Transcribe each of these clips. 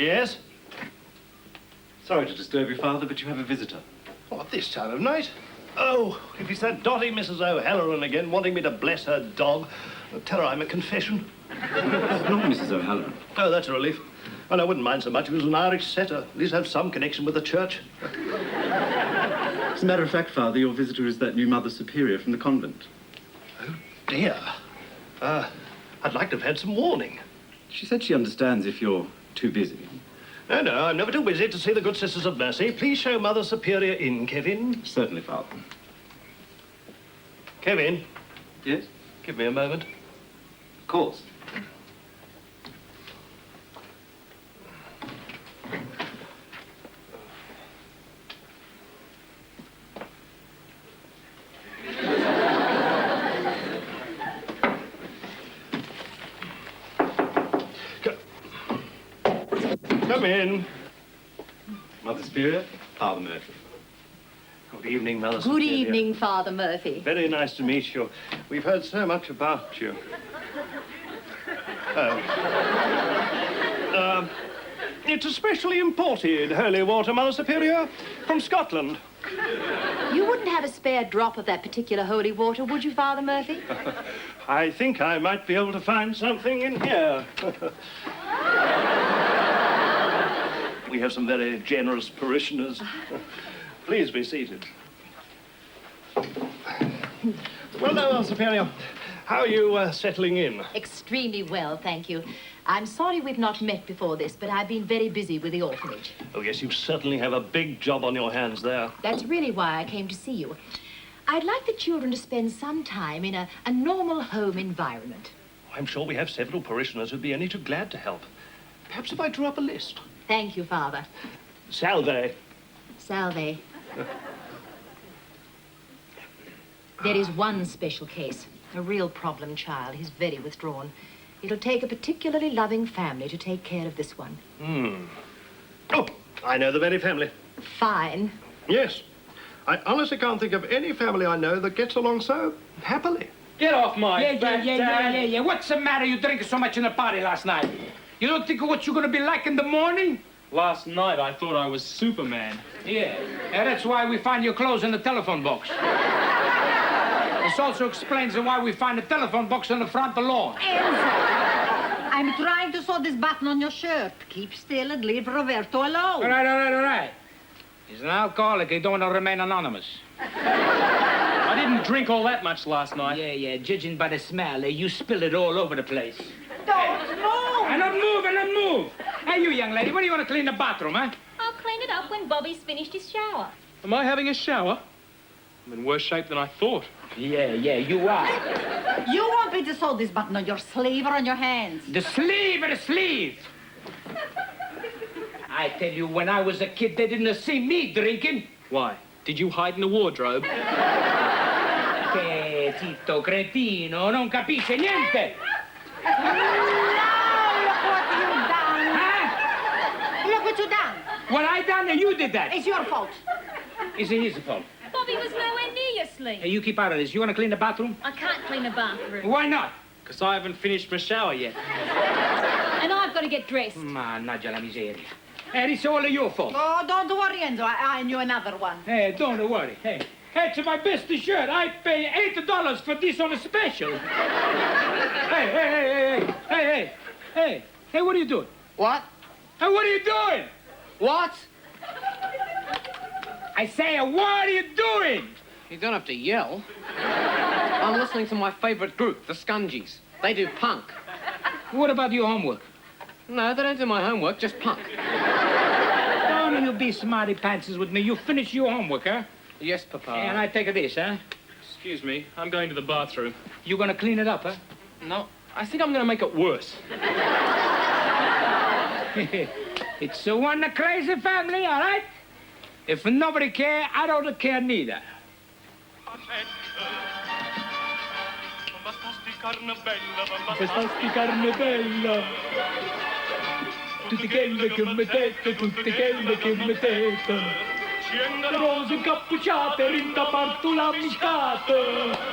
Yes? Sorry to disturb you, Father, but you have a visitor. What, this time of night? Oh, if it's that dotty Mrs. O'Halloran again wanting me to bless her dog, tell her I'm a confession. Not Mrs. O'Halloran. Oh, that's a relief. Well, I wouldn't mind so much if it was an Irish setter. At least have some connection with the church. As a matter of fact, Father, your visitor is that new Mother Superior from the convent. Oh, dear. I'd like to have had some warning. She said she understands if you're too busy. No, I'm never too busy to see the good Sisters of Mercy. Please show Mother Superior in, Kevin. Certainly, Father. Kevin. Yes? Give me a moment. Of course. Come in. Mother Superior, Father Murphy. Good evening, Mother Superior. Good evening, Father Murphy. Very nice to meet you. We've heard so much about you. It's a specially imported holy water, Mother Superior, from Scotland. You wouldn't have a spare drop of that particular holy water, would you, Father Murphy? I think I might be able to find something in here. We have some very generous parishioners. Please be seated. Well, now, Mother Superior, how are you settling in? Extremely well, thank you. I'm sorry we've not met before this, but I've been very busy with the orphanage. Oh, yes, you certainly have a big job on your hands there. That's really why I came to see you. I'd like the children to spend some time in a normal home environment. I'm sure we have several parishioners who'd be only too glad to help. Perhaps if I drew up a list. Thank you, Father. Salve. Salve. There is one special case, a real problem child. He's very withdrawn. It'll take a particularly loving family to take care of this one. Oh, I know the very family. Fine. Yes. I honestly can't think of any family I know that gets along so happily. Get off my back, Yeah. What's the matter? You drinking so much in the party last night? You don't think of what you're gonna be like in the morning? Last night I thought I was Superman. Yeah. And that's why we find your clothes in the telephone box. This also explains why we find the telephone box on the front lawn. Enzo, I'm trying to sew this button on your shirt. Keep still and leave Roberto alone. All right. He's an alcoholic. He don't want to remain anonymous. I didn't drink all that much last night. Yeah. Judging by the smell, you spill it all over the place. Don't move! I don't move. Hey, you young lady, when do you want to clean the bathroom, huh? I'll clean it up when Bobby's finished his shower. Am I having a shower? I'm in worse shape than I thought. Yeah, you are. You want me to sew this button on your sleeve or on your hands? The sleeve. I tell you, when I was a kid, they didn't see me drinking. Why? Did you hide in the wardrobe? Che zitto cretino, non capisce niente. Look what you've done. What I done and you did that. It's your fault. It's his fault. Bobby was nowhere near your sleep. Hey, you keep out of this. You want to clean the bathroom? I can't clean the bathroom. Why not? Because I haven't finished my shower yet. And I've got to get dressed. Mannaggia la miseria. Hey, it's all your fault. Oh, don't worry, Enzo. I knew another one. Hey, don't worry. Hey, it's my best shirt. I pay $8 for this on a special. Hey, what are you doing? What? Hey, what are you doing? What? I say, what are you doing? You don't have to yell. I'm listening to my favorite group, the Scungies. They do punk. What about your homework? No, they don't do my homework, just punk. Don't you be smarty pantses with me. You finish your homework, huh? Yes, Papa. And I take this, huh? Excuse me, I'm going to the bathroom. You gonna clean it up, huh? No, I think I'm going to make it worse. It's a one crazy family, all right? If nobody care, I don't care neither. Bastasti carne bella. Tutte quelle che mettete. Rose cappucciate, rinta partula miscate.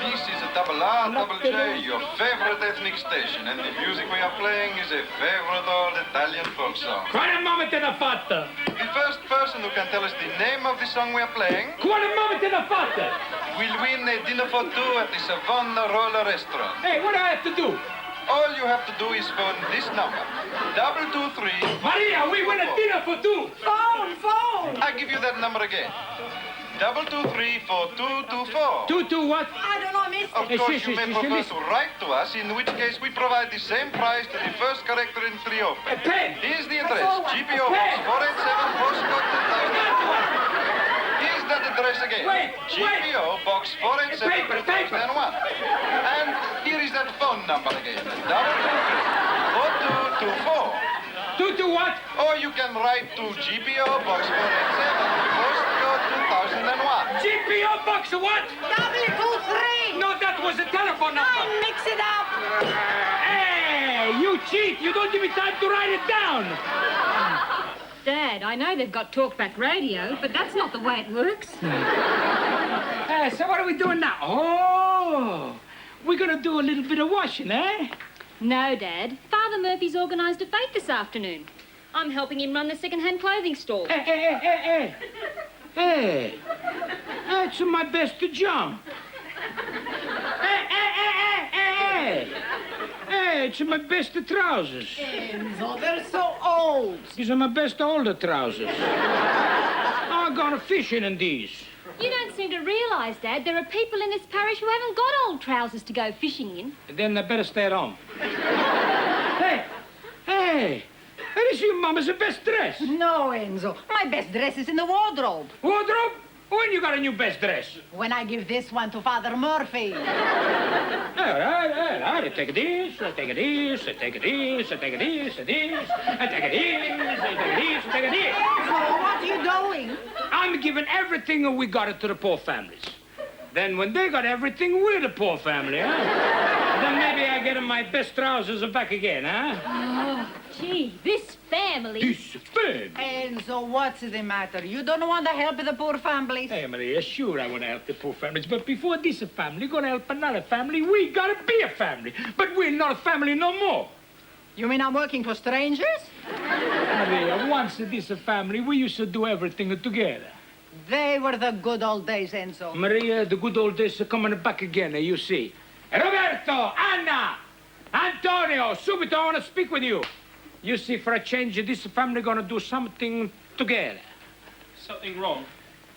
This is a double R, double J, your favorite ethnic station, and the music we are playing is a favorite old Italian folk song. Quale mamma te l'ha fatta? The first person who can tell us the name of the song we are playing Quale mamma te l'ha fatta? will win a dinner for two at the Savonarola restaurant. Hey, what do I have to do? All you have to do is phone this number, 223. Maria, we win a dinner for two. Phone! I give you that number again. 223-4224. Two what? I don't know, mister. Of Hey, course, sh- you may sh- sh- prefer listen. to write to us, in which case we provide the same price to the first character in three A open. pen. Here's the address, all. GPO Box 487, postcode 2001. Here's that address again, Wait. GPO Box 487, Paper. 2001. And here is that phone number again, 223-4224. Two what? Or you can write to GPO Box 487, postcode 2001. GPO box what? 223! No, that was a telephone number. Mix it up! Hey, you cheat. You don't give me time to write it down. Dad, I know they've got talkback radio, but that's not the way it works. So what are we doing now? Oh, we're going to do a little bit of washing, eh? No, Dad. Father Murphy's organised a fete this afternoon. I'm helping him run the second-hand clothing store. Hey, that's my best to jump. Hey, it's my best of trousers. Enzo, they're so old. These are my best older trousers. I'm gonna fishing in these. You don't seem to realise, Dad, there are people in this parish who haven't got old trousers to go fishing in. Then I better stay at home. Hey, this is your mama's best dress. No, Enzo. My best dress is in the wardrobe. Wardrobe? When you got a new best dress? When I give this one to Father Murphy. All right. I take this, I take this, I take this, I take this, I take this, I take this, I take this, I take this. So what are you doing? I'm giving everything we got it to the poor families. Then when they got everything, we're the poor family, huh? Then maybe I get 'em my best trousers back again, huh? Oh, gee, this family... This family. Enzo, what's the matter? You don't want to help the poor families? Hey, Maria, sure I want to help the poor families, but before this family gonna help another family, we gotta be a family. But we're not a family no more. You mean I'm working for strangers? Maria, once this family, we used to do everything together. They were the good old days, Enzo. Maria, the good old days are coming back again, you see. Roberto, Anna, Antonio, subito, I want to speak with you. You see, for a change, this family gonna do something together. Something wrong.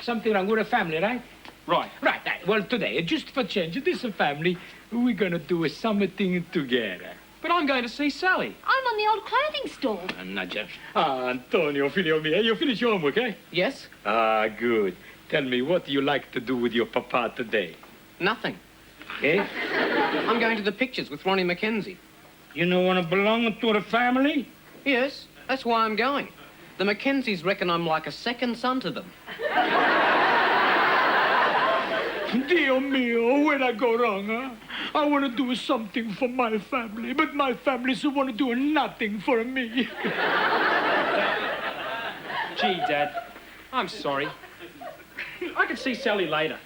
Something wrong with the family, right? Right. Right. Well, today, just for change, this family, we're gonna do something together. But I'm going to see Sally. I'm on the old clothing store. Nadia. Antonio, figlio mio, you finish your homework, eh? Yes? Good. Tell me, what do you like to do with your papa today? Nothing. Eh? I'm going to the pictures with Ronnie Mackenzie. You don't want to belong to the family? Yes, that's why I'm going. The Mackenzies reckon I'm like a second son to them. Dio mio, where'd I go wrong, huh? I want to do something for my family, but my family still want to do nothing for me. Gee, Dad, I'm sorry. I can see Sally later.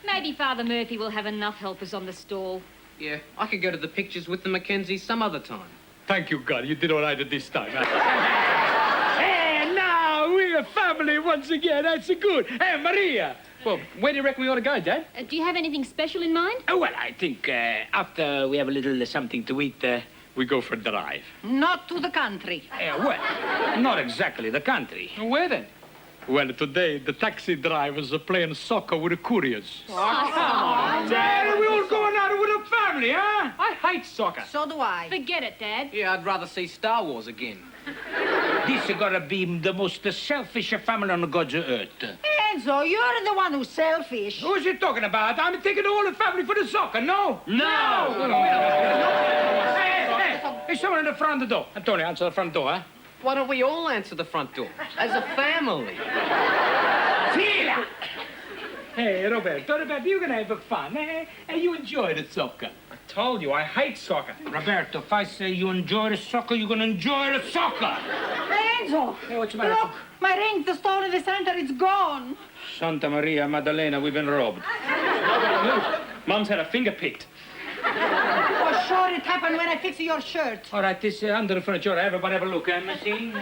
Maybe Father Murphy will have enough helpers on the stall. Yeah, I could go to the pictures with the Mackenzies some other time. Thank you, God. You did all right this time. Hey, now we're a family once again. That's good. Hey, Maria. Well, where do you reckon we ought to go, Dad? Do you have anything special in mind? Well, I think after we have a little something to eat, we go for a drive. Not to the country. Well, not exactly the country. Where then? Well, today the taxi drivers are playing soccer with the couriers. Dad, we all going out with a family, huh? I hate soccer. So do I. forget it, Dad. Yeah, I'd rather see Star Wars again. This is gonna be the most selfish family on God's earth. Enzo, you're the one who's selfish. Who's he talking about? I'm taking the whole family for the soccer, no? No! Hey, someone in the front door. Antonio, answer the front door, huh? Why don't we all answer the front door? As a family. Fila! Hey, Roberto, you're going to have fun, eh? And you enjoy the soccer. I told you, I hate soccer. Roberto, if I say you enjoy the soccer, you're going to enjoy the soccer. Enzo! Hey, what's the matter? Look, my ring, the stone in the center, it's gone. Santa Maria Maddalena, we've been robbed. Look, Mum's had her finger picked. Oh, sure, it happened when I fixed your shirt. All right, this under the furniture. Everybody have a look, eh, see?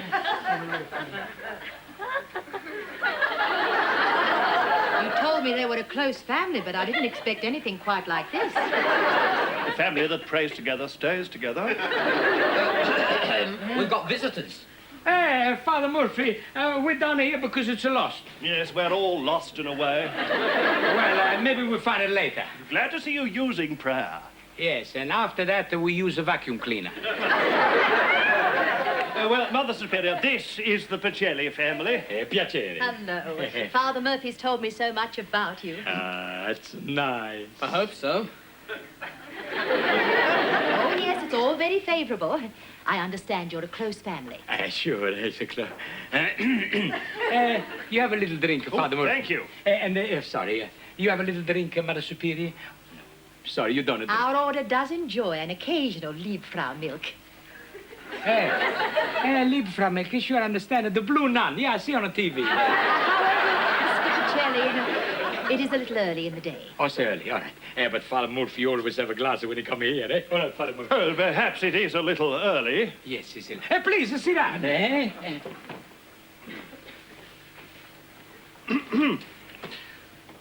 You told me they were a close family, but I didn't expect anything quite like this. A family that prays together stays together. We've got visitors. Hey, Father Murphy, we're down here because it's lost. Yes, we're all lost in a way. Well, maybe we'll find it later. Glad to see you using prayer. Yes, and after that, we use a vacuum cleaner. Well, Mother Superior, this is the Pacelli family. Piacere. Hello. Father Murphy's told me so much about you. That's nice. I hope so. Oh, yes, it's all very favorable. I understand you're a close family. Sure, that's a club. You have a little drink, Father Murphy. Thank you. Sorry, you have a little drink, Mother Superior? Sorry, you don't. Our order does enjoy an occasional Liebfrau milk. Liebfrau milk, you sure understand. The blue nun, yeah, I see on the TV. Mr. Pacelli, it is a little early in the day. Oh, it's early, all right. But Father Murphy always have a glass when he come here, eh? All right, Father Murphy. Well, perhaps it is a little early. Yes, it's early. Please, sit down, eh?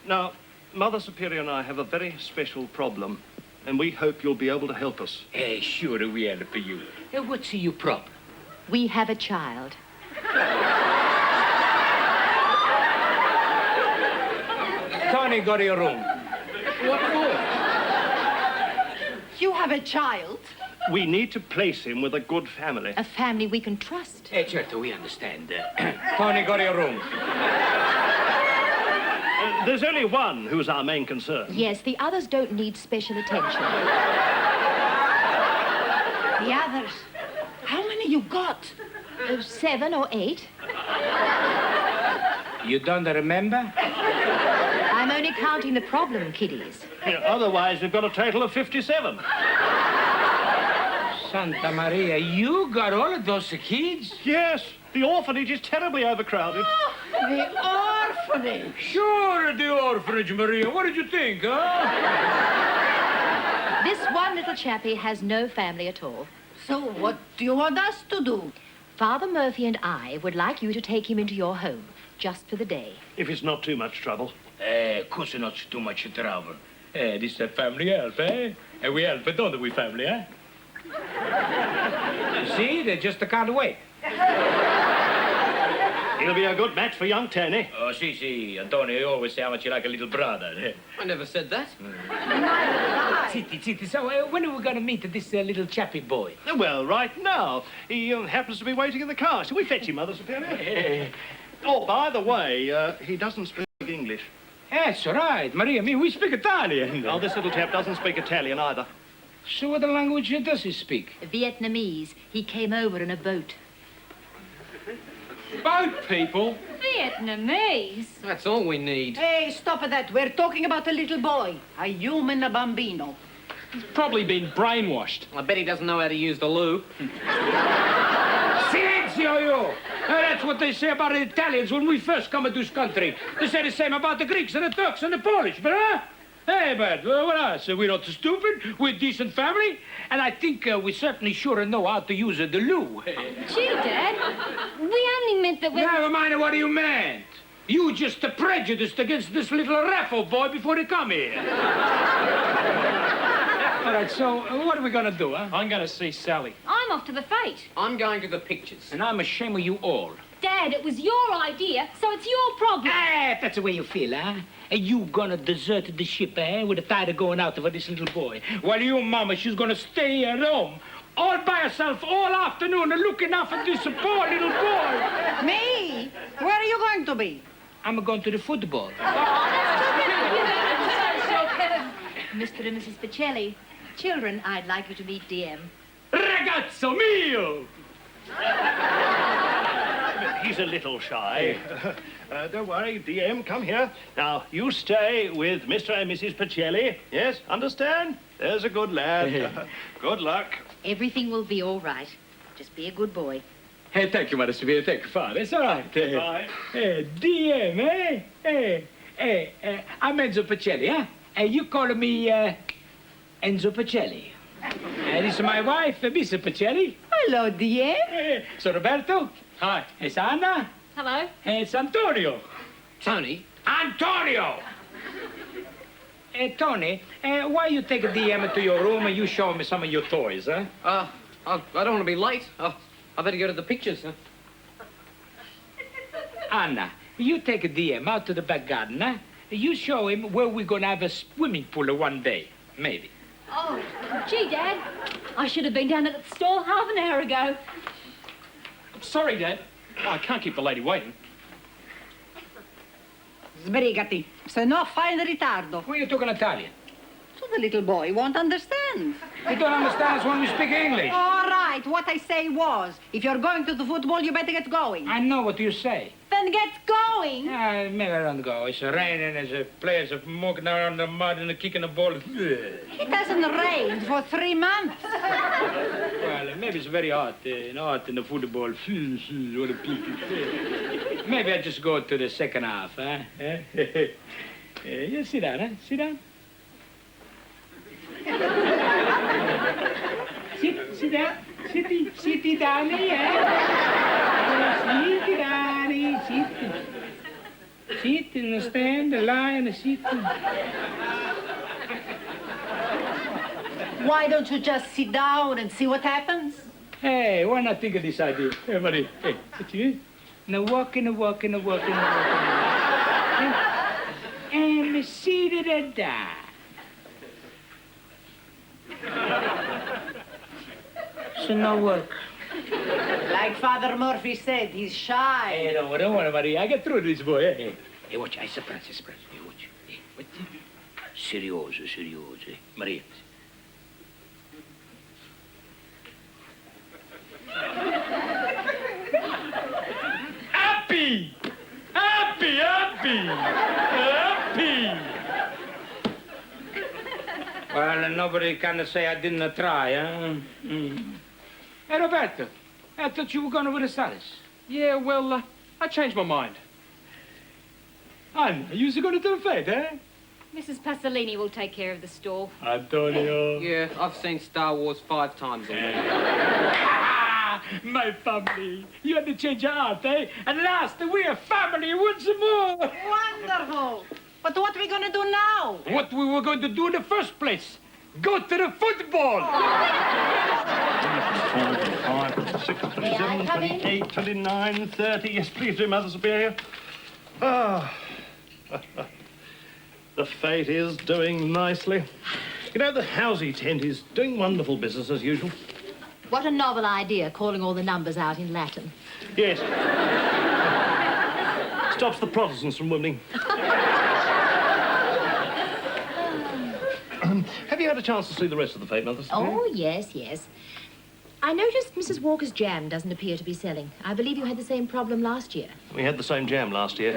Now, Mother Superior and I have a very special problem, and we hope you'll be able to help us. Sure, we help you. What's your problem? We have a child. Tony, go to your room. What for? You have a child? We need to place him with a good family. A family we can trust. Certo, we understand. Tony, go to your room. There's only one who's our main concern. Yes, the others don't need special attention. The others. How many you got? 7 or 8. You don't remember? I'm only counting the problem kiddies. Yeah, otherwise, we've got a total of 57. Santa Maria, you got all of those kids? Yes, the orphanage is terribly overcrowded. Oh, the orphanage. Sure, the orphanage, Maria. What did you think, huh? This one little chappie has no family at all. So what do you want us to do? Father Murphy and I would like you to take him into your home, just for the day. If it's not too much trouble. Of course not too much trouble. This is a family help, eh? And we help, don't we, family, eh? You see, they just can't wait. He'll be a good match for young Tony. Oh, see, Antonio, you always say how much you like a little brother. Eh? I never said that. Sit. So, when are we going to meet this little chappy boy? Well, right now. He happens to be waiting in the car. Shall we fetch him, Mother Superior? Oh, by the way, he doesn't speak English. That's right. Maria, we speak Italian. Oh, this little chap doesn't speak Italian either. So what language does he speak? Vietnamese. He came over in a boat. Boat people? Vietnamese? That's all we need. Hey, stop at that. We're talking about a little boy. A human bambino. He's probably been brainwashed. I bet he doesn't know how to use the loo. Silenzio, you! That's what they say about the Italians when we first come to this country. They say the same about the Greeks and the Turks and the Polish, but Hey, but what else? We're not stupid. We're a decent family. And I think we certainly sure know how to use the loo. Gee, Dad, we only meant that we... Never mind what you meant. You just prejudiced against this little raffle boy before he come here. All right, so what are we going to do, huh? I'm going to see Sally. I'm off to the fete. I'm going to the pictures. And I'm ashamed of you all. Dad, it was your idea, so it's your problem. If that's the way you feel, huh? And you gonna desert the ship, eh? With the tide going out for this little boy. While your mama, she's gonna stay at home all by herself all afternoon looking after this poor little boy. Me? Where are you going to be? I'm going to the football. Mr. and Mrs. Pacelli, children, I'd like you to meet DM. Ragazzo mio! he's a little shy. Don't worry, DM, come here. Now, you stay with Mr. and Mrs. Pacelli. Yes, understand? There's a good lad. Good luck. Everything will be all right. Just be a good boy. Hey, thank you, Mother Sophia. Thank you, Father. It's all right. Bye. DM, eh? I'm Enzo Pacelli, huh? You call me Enzo Pacelli. This is my wife, Mr. Pacelli. Hello, dear. So, Roberto. Hi. It's Anna. Hello. It's Antonio. Tony, Antonio! Tony, why you take a DM to your room and you show me some of your toys, huh? I don't want to be late. I better go to the pictures, huh? Anna, you take a DM out to the back garden, huh? You show him where we're gonna have a swimming pool one day, maybe. Oh, gee, Dad. I should have been down at the store half an hour ago. Sorry, Dad. Oh, I can't keep the lady waiting. Sbrigati. Se no, fai in ritardo. Why are you talking Italian? So the little boy won't understand. You don't understand when we speak English. All right, what I say was, if you're going to the football, you better get going. I know what you say. Then get going. Maybe I don't go. It's raining, there's players are walking around the mud and kicking the ball. It hasn't rained for 3 months. Well, maybe it's very hot, hot in the football. What a pity. Maybe I just go to the second half, huh? You sit down, huh? Sit down. Sit down. Sit down, Sit down, sit. Sit and stand, lie and sit. Why don't you just sit down and see what happens? Hey, why not think of this idea? Hey, Marie, hey, what you? Now walk. And seated and down. So no work. Like Father Murphy said, he's shy. Hey, don't worry, Maria. I get through this, boy. Hey, watch. I surprise. Hey, watch. Hey, what? Serioso. Maria. Happy. Well, nobody can say I didn't try, huh? Hey, Roberto, I thought you were going over to Salis. Yeah, well, I changed my mind. Anna, you going to the fete, eh? Mrs. Pasolini will take care of the store. Antonio. yeah, I've seen Star Wars 5 times already. My family. You had to change your heart, eh? At last, we're a family once more. Wonderful. But what are we going to do now? What we were going to do in the first place. Go to the football. 25, 26, 27, 28, 29, 30. Yes, please do, Mother Superior. Ah. The fete is doing nicely. You know, the housey tent is doing wonderful business as usual. What a novel idea, calling all the numbers out in Latin. Yes. Stops the Protestants from winning. Have you had a chance to see the rest of the fete, Mother? Oh, yes. I noticed Mrs. Walker's jam doesn't appear to be selling. I believe you had the same problem last year. We had the same jam last year.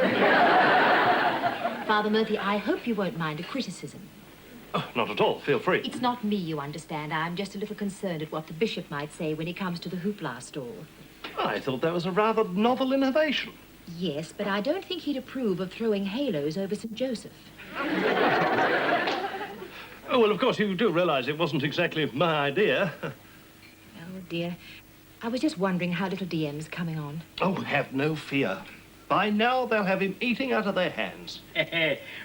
Father Murphy, I hope you won't mind a criticism. Oh, not at all. Feel free. It's not me, you understand. I'm just a little concerned at what the bishop might say when he comes to the hoopla stall. I thought that was a rather novel innovation. Yes, but I don't think he'd approve of throwing halos over St. Joseph. Oh, well, of course, you do realize it wasn't exactly my idea. Oh, dear. I was just wondering how little DM's coming on. Oh, have no fear. By now, they'll have him eating out of their hands.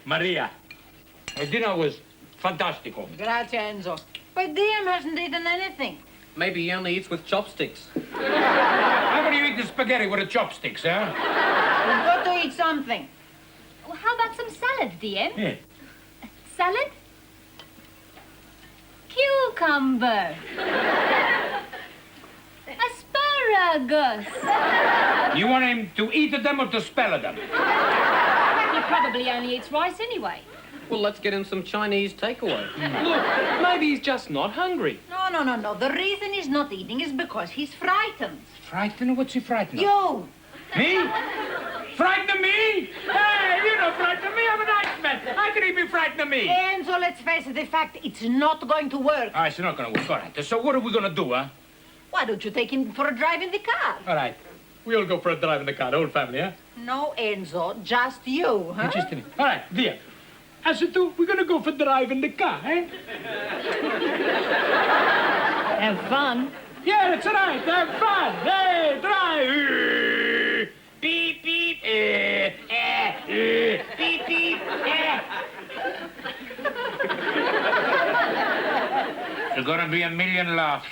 Maria, dinner was fantastico. Grazie, Enzo. But DM hasn't eaten anything. Maybe he only eats with chopsticks. How about you eat the spaghetti with the chopsticks, huh? We've got to eat something. Well, how about some salad, DM? Yeah. Salad? Cucumber. Asparagus. You want him to eat them or to spell them? He probably only eats rice anyway. Well, let's get him some Chinese takeaway. Look, maybe he's just not hungry. No. The reason he's not eating is because he's frightened. Frightened? What's he frightened of? You! Me? Frighten me? Hey, you don't frighten me. I'm a nice man. How can you be frightened of me? Enzo, let's face the fact, it's not going to work. All right, it's not going to work. All right, so what are we going to do, huh? Why don't you take him for a drive in the car? All right. We all go for a drive in the car, the whole family, huh? No, Enzo, just you, huh? Just me. All right, dear. As it do, we're going to go for a drive in the car, eh? Have fun. Yeah, that's right. Have fun. Hey, drive. Beep, beep. Beep, beep. There's going to be a million laughs.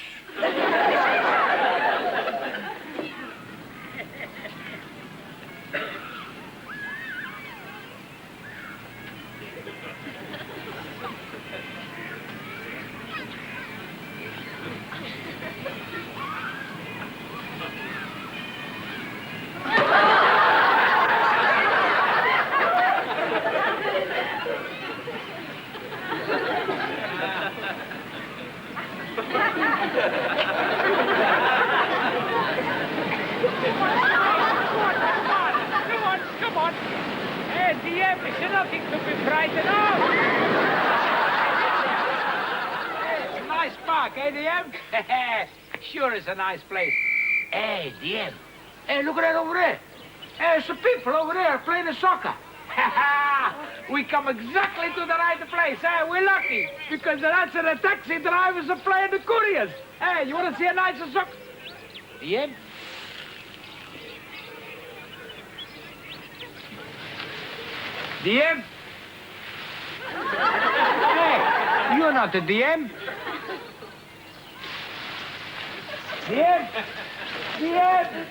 Come on. Hey, DM, it's nothing to be frightened of. Hey, it's a nice park, eh, DM? Sure, it's a nice place. Hey, DM. Hey, look at that over there. Hey, some people over there playing soccer. We come exactly to the right place. Hey, we're lucky because that's the taxi drivers are playing the couriers. Hey, you want to see a nice soccer? DM? DM? Hey, you're not the DM. DM? DM?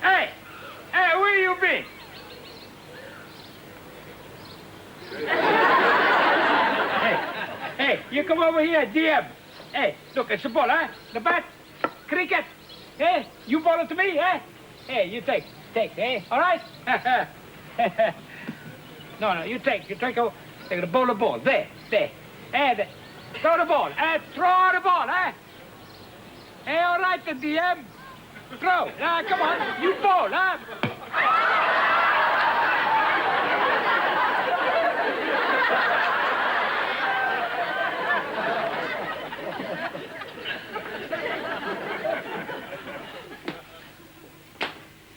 Hey! Hey, where you been? Hey, you come over here, DM. Hey, look, it's a ball, huh? The bat, cricket. Hey, you ball it to me, eh? Hey, you take, eh? All right? No, you take the ball, there. Hey, throw the ball, throw the ball, eh? Hey, all right, the DM. Throw. Come on, you ball, huh?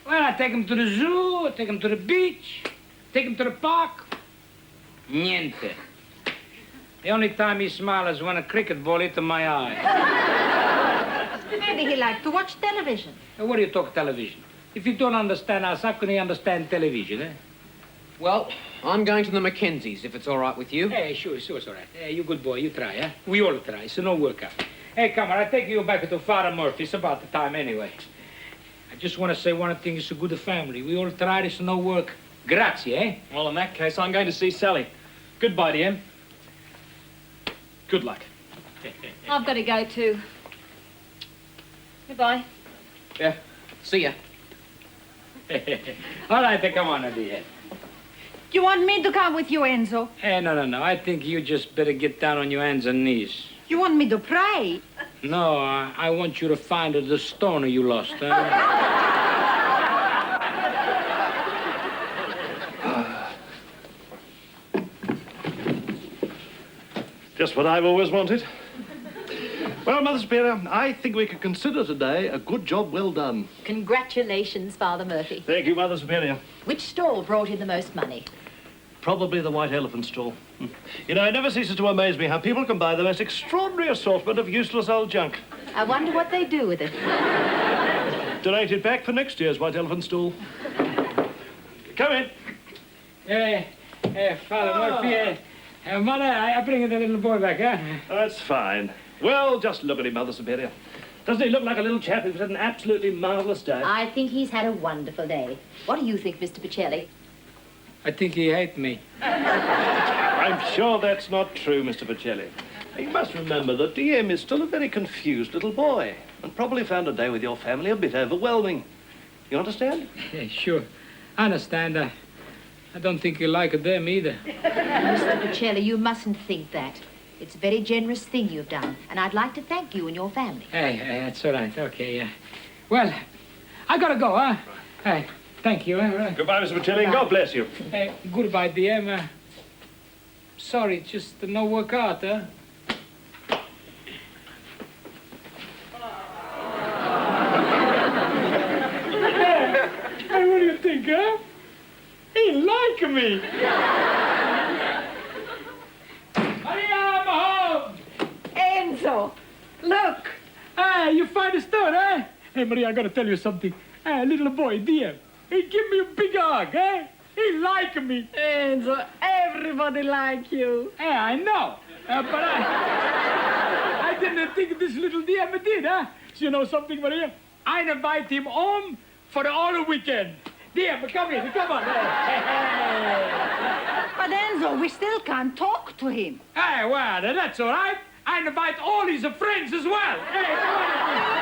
Well, I take him to the zoo, I take him to the beach, take him to the park. Niente. The only time he smiles is when a cricket ball hit in my eye. Maybe he liked to watch television. What do you talk television? If you don't understand us, how can you understand television, eh? Well, I'm going to the Mackenzies, if it's all right with you. Hey, sure, it's all right. Hey, you good boy, you try, eh? We all try, so no workout. Hey, come on, I take you back to Father Murphy. It's about the time anyway. I just want to say one thing, it's a good family. We all tried, it's no work. Grazie, eh? Well, in that case, I'm going to see Sally. Goodbye, DM. Good luck. I've got to go too. Goodbye. Yeah, see ya. All right, then come on, dear. Do you want me to come with you, Enzo? Hey, no. I think you just better get down on your hands and knees. You want me to pray? No, I want you to find the stone you lost, huh? Just what I've always wanted. Well, Mother Superior, I think we could consider today a good job well done. Congratulations, Father Murphy. Thank you, Mother Superior. Which stall brought in the most money? Probably the White Elephant stall. You know, it never ceases to amaze me how people can buy the most extraordinary assortment of useless old junk. I wonder what they do with it. Donate it back for next year's White Elephant stall. Come in. Father Murphy, Mother, I bring the little boy back, huh? That's fine. Well, just look at him, Mother Superior. Doesn't he look like a little chap who's had an absolutely marvellous day? I think he's had a wonderful day. What do you think, Mr. Pacelli? I think he hates me. I'm sure that's not true, Mr. Pacelli. You must remember that DM is still a very confused little boy and probably found a day with your family a bit overwhelming. You understand? Yeah, sure. I understand. I don't think you like them either. Mr. Pacelli, you mustn't think that. It's a very generous thing you've done, and I'd like to thank you and your family. Hey, that's all right. Okay, yeah. Well, I gotta go, huh? Hey, thank you. Goodbye, Mr. Pacelli, and God bless you. Hey, goodbye, DM. Sorry, just no work out, huh? Hey, what do you think, huh? He like me. I'm home. Enzo, look. Hey, you find a stone, eh? Hey, Maria, I gotta tell you something. Hey, little boy, DM, he give me a big hug, eh? He like me. Enzo, everybody like you. Hey, I know. But I didn't think this little DM did, huh? So you know something, Maria? I invite him home for the whole weekend. DM, come here, come on. But Enzo, we still can't talk to him. Hey, well, that's all right. I invite all his friends as well. Hey, come on.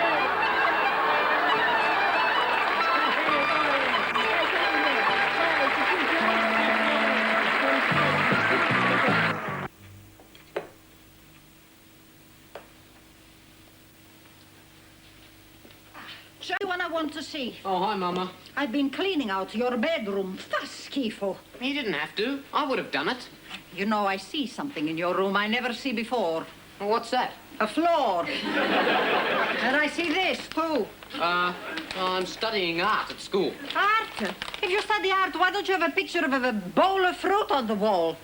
Show you what I want to see. Oh, hi, Mama. I've been cleaning out your bedroom. Fa schifo. You didn't have to. I would have done it. You know, I see something in your room I never see before. Well, what's that? A floor. And I see this, too. I'm studying art at school. Art? If you study art, why don't you have a picture of a bowl of fruit on the wall?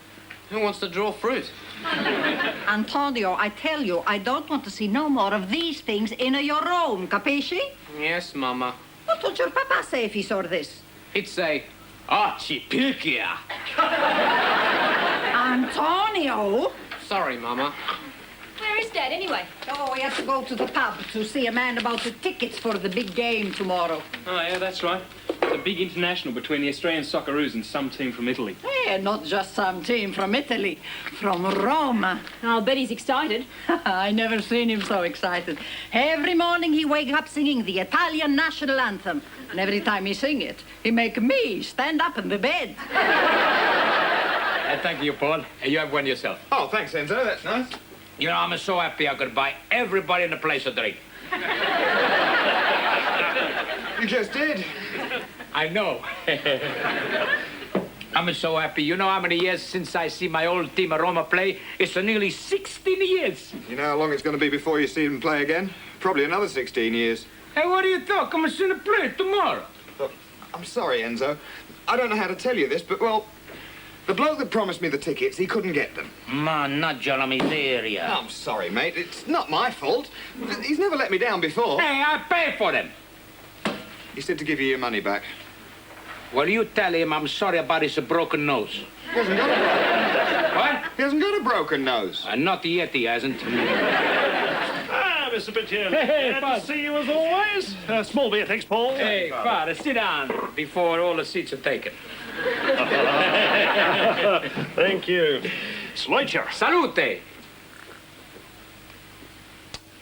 Who wants to draw fruit? Antonio, I tell you, I don't want to see no more of these things in your room, capisci? Yes, Mama. What would your papa say if he saw this? He'd say, Archipicchia. Antonio? Sorry, Mama. Where is Dad, anyway? Oh, we have to go to the pub to see a man about the tickets for the big game tomorrow. Oh, yeah, that's right. It's a big international between the Australian Socceroos and some team from Italy. Hey, not just some team from Italy, from Rome. I'll bet he's excited. I never seen him so excited. Every morning he wake up singing the Italian national anthem. And every time he sing it, he make me stand up in the bed. Thank you, Paul. You have one yourself. Oh, thanks, Enzo. That's nice. You know, I'm so happy I could buy everybody in the place a drink. You just did. I know. I'm so happy. You know how many years since I see my old team at Roma play? It's nearly 16 years. You know how long it's going to be before you see them play again? Probably another 16 years. Hey, what do you talk? I'm see them play tomorrow. Look, I'm sorry, Enzo. I don't know how to tell you this, but, well, the bloke that promised me the tickets, he couldn't get them. Mannaggia la miseria. I'm sorry, mate. It's not my fault. He's never let me down before. Hey, I pay for them. He said to give you your money back. Well, you tell him I'm sorry about his broken nose. He hasn't got a What? He hasn't got a broken nose. Not yet, he hasn't. Ah, Mr. Pacelli. Hey, Glad Father. to see you as always. Small beer, thanks, Paul. Hey, Father, sit down before all the seats are taken. Thank you. Sloicher. Salute.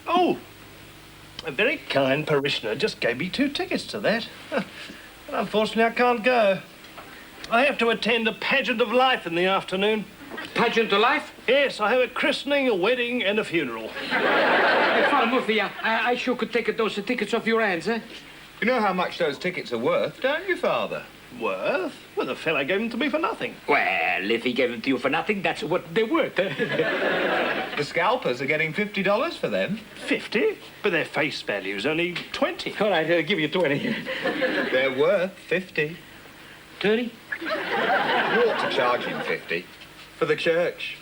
Oh, a very kind parishioner just gave me 2 tickets to that. But unfortunately, I can't go. I have to attend a pageant of life in the afternoon. Pageant of life? Yes, I have a christening, a wedding, and a funeral. Hey, Father Murphy, I sure could take those tickets off your hands, eh? You know how much those tickets are worth, don't you, Father? Worth? Well, the fella gave them to me for nothing. Well, if he gave them to you for nothing, that's what they're worth. The scalpers are getting $50 for them. 50? But their face value's only 20. All right, I'll give you 20. They're worth 50. 30? You ought to charge him 50 for the church.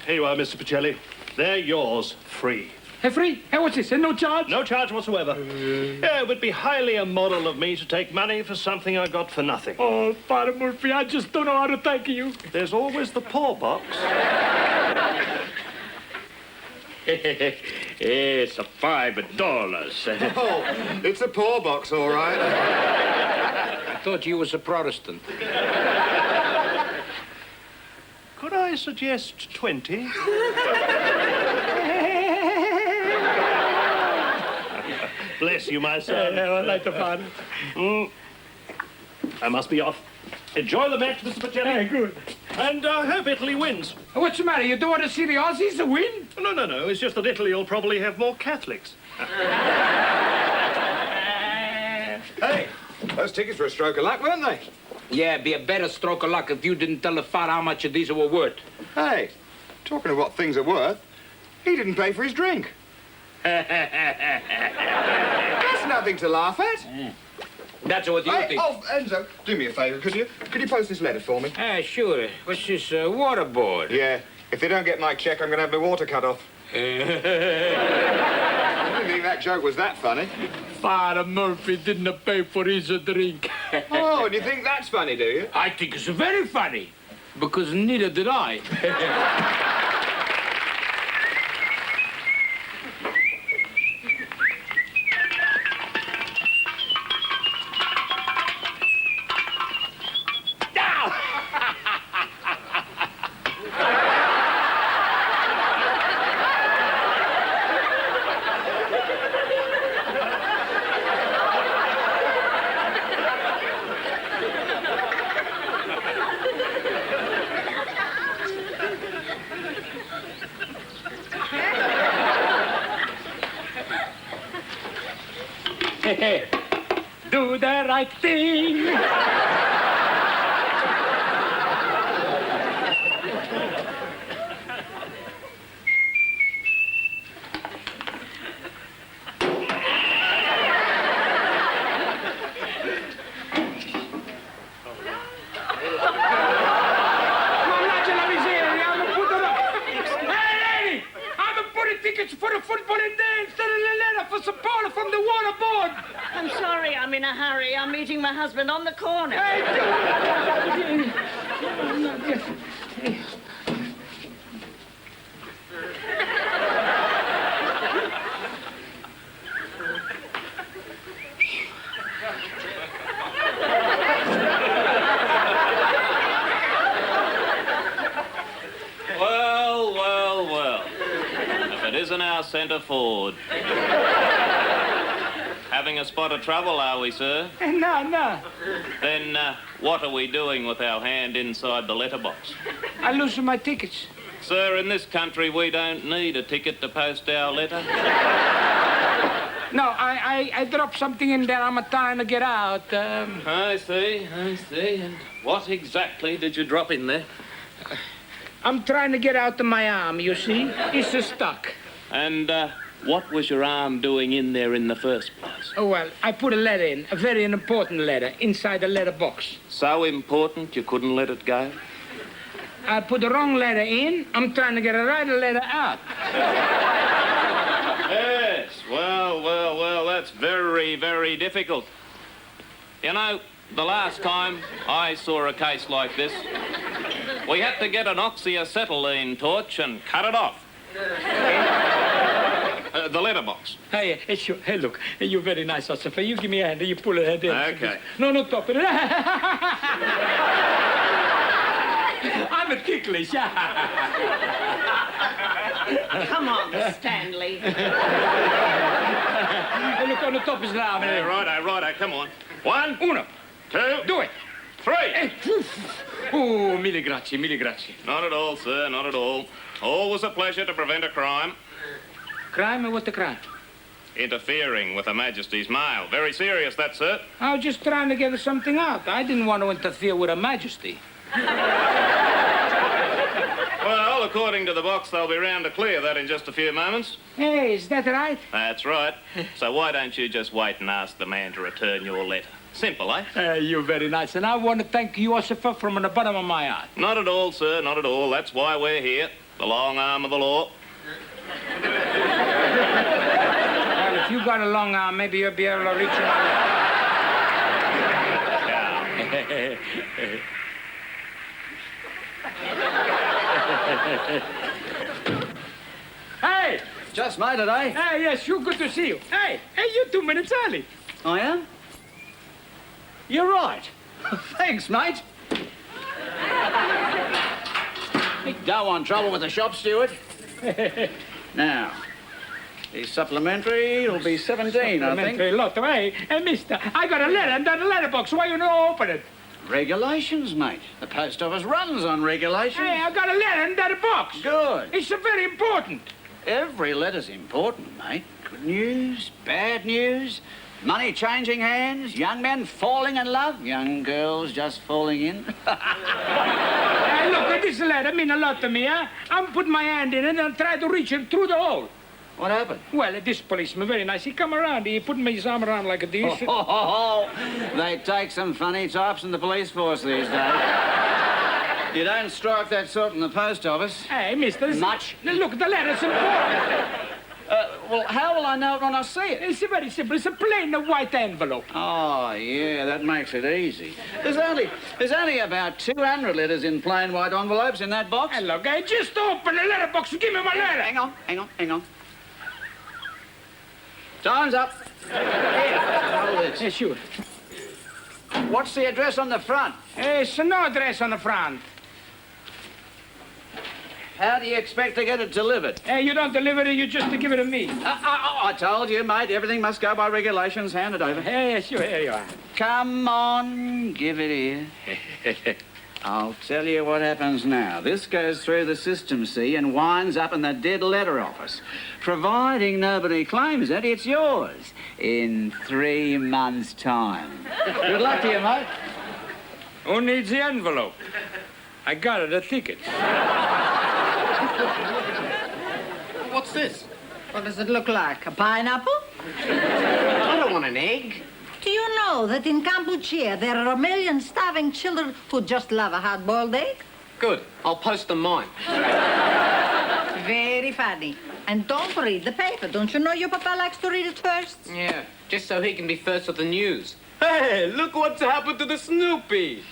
Here you are, Mr. Pacelli. They're yours, free. Hey, free? Hey, what's this? No charge? No charge whatsoever. Yeah, it would be highly immoral of me to take money for something I got for nothing. Oh, Father Murphy, I just don't know how to thank you. There's always the poor box. It's $5. Oh, it's a poor box, all right. I thought you was a Protestant. Could I suggest 20? Bless you, my son. I like the Father. I must be off. Enjoy the match, Mr. Pacelli. Hey, good. And hope Italy wins. What's the matter? You don't want to see the Aussies win? No. It's just that Italy will probably have more Catholics. Hey, those tickets were a stroke of luck, weren't they? Yeah, it'd be a better stroke of luck if you didn't tell the father how much of these were worth. Hey, talking of what things are worth, he didn't pay for his drink. That's nothing to laugh at. That's what you think. Oh, Enzo, do me a favour, could you? Could you post this letter for me? Sure. What's this, waterboard? Yeah. If they don't get my cheque, I'm going to have my water cut off. I didn't think that joke was that funny. Father Murphy didn't pay for his drink. Oh, and you think that's funny, do you? I think it's very funny, because neither did I. Do the right thing. Tickets for the football and dance. A letter for support from the water board. I'm sorry, I'm in a hurry. I'm meeting my husband on the corner. Well. If it isn't our centre forward. Having a spot of trouble, are we, sir? No. Then what are we doing with our hand inside the letterbox? I lose my tickets. Sir, in this country, we don't need a ticket to post our letter. No, I dropped something in there. I'm trying to get out. I see. And what exactly did you drop in there? I'm trying to get out of my arm, you see? It's stuck. And what was your arm doing in there in the first place? Oh, well, I put a letter in, a very important letter, inside the letterbox. So important you couldn't let it go? I put the wrong letter in. I'm trying to get a right letter out. Yes, well, that's very, very difficult. You know, the last time I saw a case like this, we had to get an oxyacetylene torch and cut it off. The letterbox. Hey, sure. Hey, look, you're very nice, Ossifer. You give me a hand, you pull it in. Okay. No, stop it. I'm a ticklish. Come on, Stanley. Hey, look, on the top is the arm. Hey, righto, come on. 1, Uno. 2. Do it. 3. Oh, mille grazie. Not at all, sir, not at all. Always a pleasure to prevent a crime. Crime? What's the crime? Interfering with Her Majesty's mail. Very serious, that, sir. I was just trying to get something out. I didn't want to interfere with Her Majesty. Well, according to the box, they'll be round to clear that in just a few moments. Hey, is that right? That's right. So why don't you just wait and ask the man to return your letter? Simple, eh? You're very nice. And I want to thank you, Ossifer, from the bottom of my heart. Not at all, sir, not at all. That's why we're here. The long arm of the law. Well, if you got a long arm, maybe you'll be able to reach it. Hey! Just made it, eh? Hey, yes, sure, good to see you. Hey, you're 2 minutes early. I am? You're right. Thanks, mate. Don't want trouble with the shop steward. Now, The supplementary will be 17, I think. Lotto, eh? Hey, mister, I got a letter under the letterbox. Why you not open it? Regulations, mate. The post office runs on regulations. Hey, I got a letter under the box. Good. It's very important. Every letter's important, mate. Good news, bad news, money changing hands, young men falling in love, young girls just falling in. Hey, look, this letter mean a lot to me, huh? I'm putting my hand in it and try to reach it through the hole. What happened? Well, this policeman, very nice. He come around. He put his arm around like this. They take some funny types in the police force these days. You don't strike that sort in the post office. Hey, mister. Much. Look, the letter's important. Well, how will I know it when I see it? It's very simple. It's a plain white envelope. Oh, yeah, that makes it easy. There's only about 200 letters in plain white envelopes in that box. Hey, look, hey, just open the letterbox and give me my letter. Hang on. Time's up. Here, hold this. Yeah, sure. What's the address on the front? There's no address on the front. How do you expect to get it delivered? Hey, you don't deliver it, you just give it to me. I told you, mate, everything must go by regulations. Hand it over. Hey, sure, here you are. Come on, give it here. I'll tell you what happens now. This goes through the system, see, and winds up in the dead letter office. Providing nobody claims it, it's yours in 3 months' time. Good luck to you, mate. Who needs the envelope? I got it, a ticket. What's this? What does it look like? A pineapple? I don't want an egg. Do you know that in Cambodia there are 1 million starving children who just love a hard-boiled egg? Good. I'll post them mine. Very funny. And don't read the paper. Don't you know your papa likes to read it first? Yeah, just so he can be first with the news. Hey, look what's happened to the Snoopy.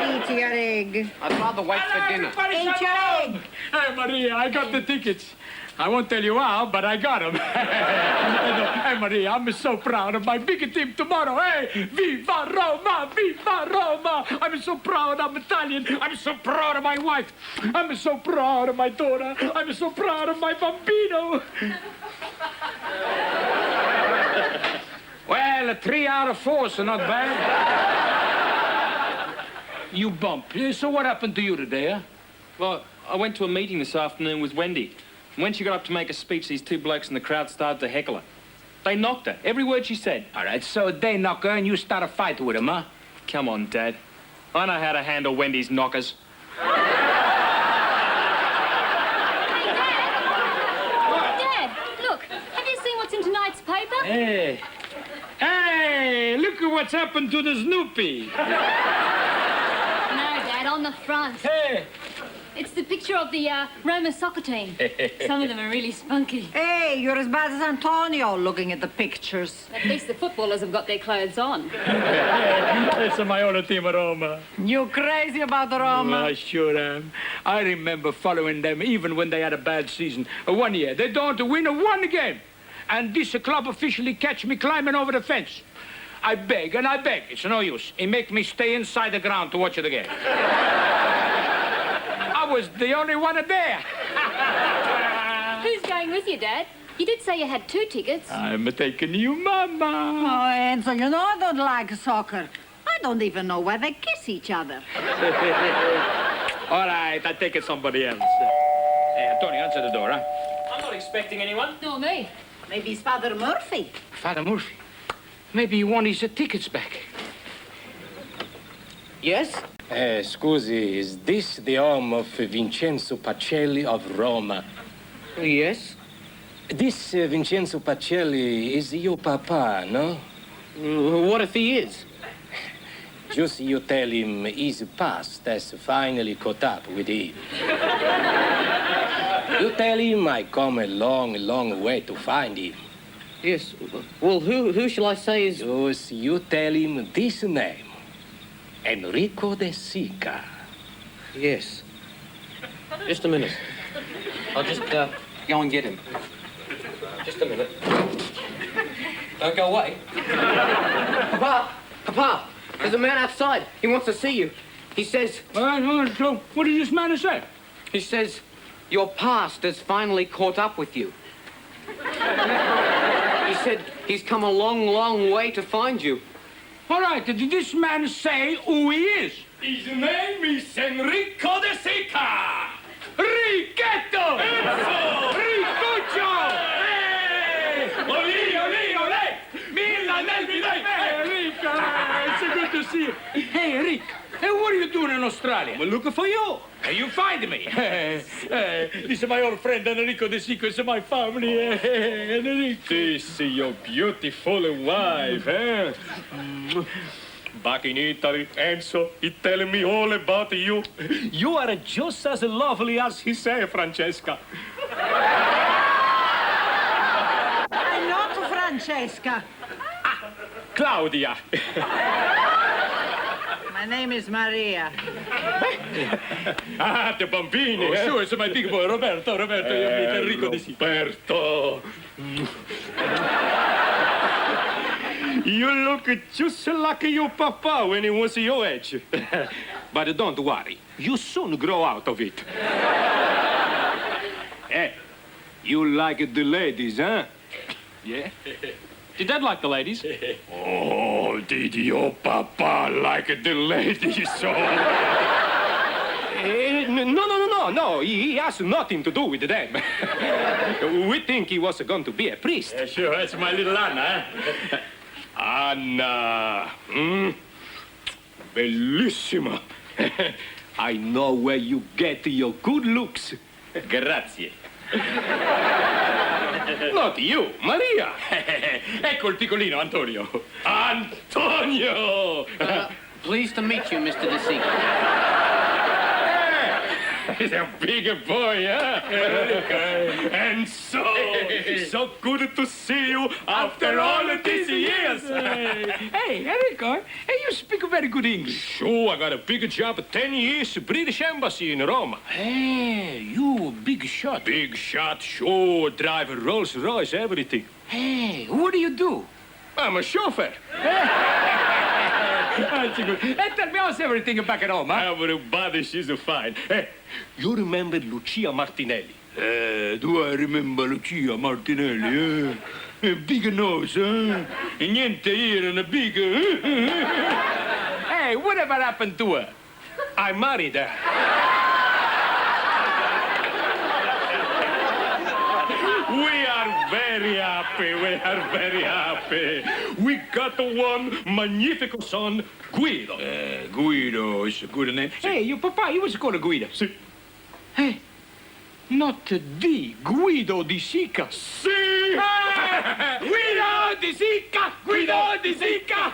Eat your egg. I'd rather wait for dinner. Eat your egg. Hey, Maria, I got the tickets. I won't tell you how, but I got them. Hey, Maria, I'm so proud of my big team tomorrow. Hey, viva Roma, viva Roma. I'm so proud I'm Italian. I'm so proud of my wife. I'm so proud of my daughter. I'm so proud of my bambino. Well, 3 out of 4, so not bad. You bump. So what happened to you today, huh? Well, I went to a meeting this afternoon with Wendy. And when she got up to make a speech, these 2 blokes in the crowd started to heckle her. They knocked her. Every word she said. All right, so they knock her and you start a fight with them, huh? Come on, Dad. I know how to handle Wendy's knockers. Dad, look. Have you seen what's in tonight's paper? Hey. Hey, look at what's happened to the Snoopy. No, Dad, on the front. Hey. It's the picture of the Roma soccer team. Some of them are really spunky. Hey, you're as bad as Antonio looking at the pictures. At least the footballers have got their clothes on. It's my own team, Roma. You crazy about the Roma? I sure am. I remember following them even when they had a bad season. 1 year, they don't win 1 game. And this club officially catch me climbing over the fence. I beg and I beg. It's no use. He make me stay inside the ground to watch the game. I was the only one there. Who's going with you, Dad? You did say you had 2 tickets. I'm taking you, Mama. Oh, Enzo, you know I don't like soccer. I don't even know why they kiss each other. All right, I'll take it somebody else. Hey, Antonio, answer the door, huh? I'm not expecting anyone. Nor me. Maybe it's Father Murphy. Father Murphy. Maybe he won his tickets back. Yes? Scusi, is this the home of Vincenzo Pacelli of Roma? Yes. This Vincenzo Pacelli is your papa, no? What if he is? Just you tell him his past has finally caught up with him. You tell him I come a long, long way to find him. Yes. Well, who shall I say is... Just you tell him this name. Enrico de Sica. Yes. Just a minute. I'll just go and get him. Just a minute. Don't go away. Papa, there's a man outside. He wants to see you. He says... All right, so what does this man say? He says, Your past has finally caught up with you. He said he's come a long, long way to find you. All right, did this man say who he is? His name is Enrico de Sica. Ricchetto! Enzo! Riccuccio! Hey! Oli, oli, ole! Milla nel bidet! Rick, it's so good to see you. Hey, Rick, what are you doing in Australia? We're looking for you. You find me. This is my old friend Enrico de Sica. It's my family. Enrico. This is your beautiful wife, eh? Back in Italy, Enzo, he telling me all about you. You are just as lovely as he say, Francesca. I'm not Francesca. Claudia. My name is Maria. The bambini. Oh, sure, it's my big boy, Roberto, you meet Enrico de Sica. Roberto. You look just like your papa when he was your age. But don't worry, you soon grow out of it. Hey, you like the ladies, huh? Yeah? Did Dad like the ladies? Oh, did your papa like the ladies so? No, he has nothing to do with them. We think he was going to be a priest. Sure, that's my little Anna, eh? Anna, bellissima. I know where you get your good looks. Grazie. Not you, Maria. Ecco il piccolino, Antonio. Antonio! Pleased to meet you, Mr. De Sica. He's a big boy, huh? And so good to see you after all of these years. Hey, Enrico, hey, you speak very good English. Sure, I got a big job, 10 years, British Embassy in Rome. Hey, you big shot. Big shot, sure, drive a Rolls Royce, everything. Hey, what do you do? I'm a chauffeur. That's good. Hey, tell me, how's everything back at home, huh? Everybody, she's fine. Hey, you remember Lucia Martinelli? Do I remember Lucia Martinelli, big nose, huh? Niente here and a big... Hey, whatever happened to her? I married her. We are very happy. We got one magnificent son, Guido. Guido is a good name. Hey, your papa, he was called Guido. Si. Hey, not the Guido di Sica. Si! Guido di Sica! Guido di Sica!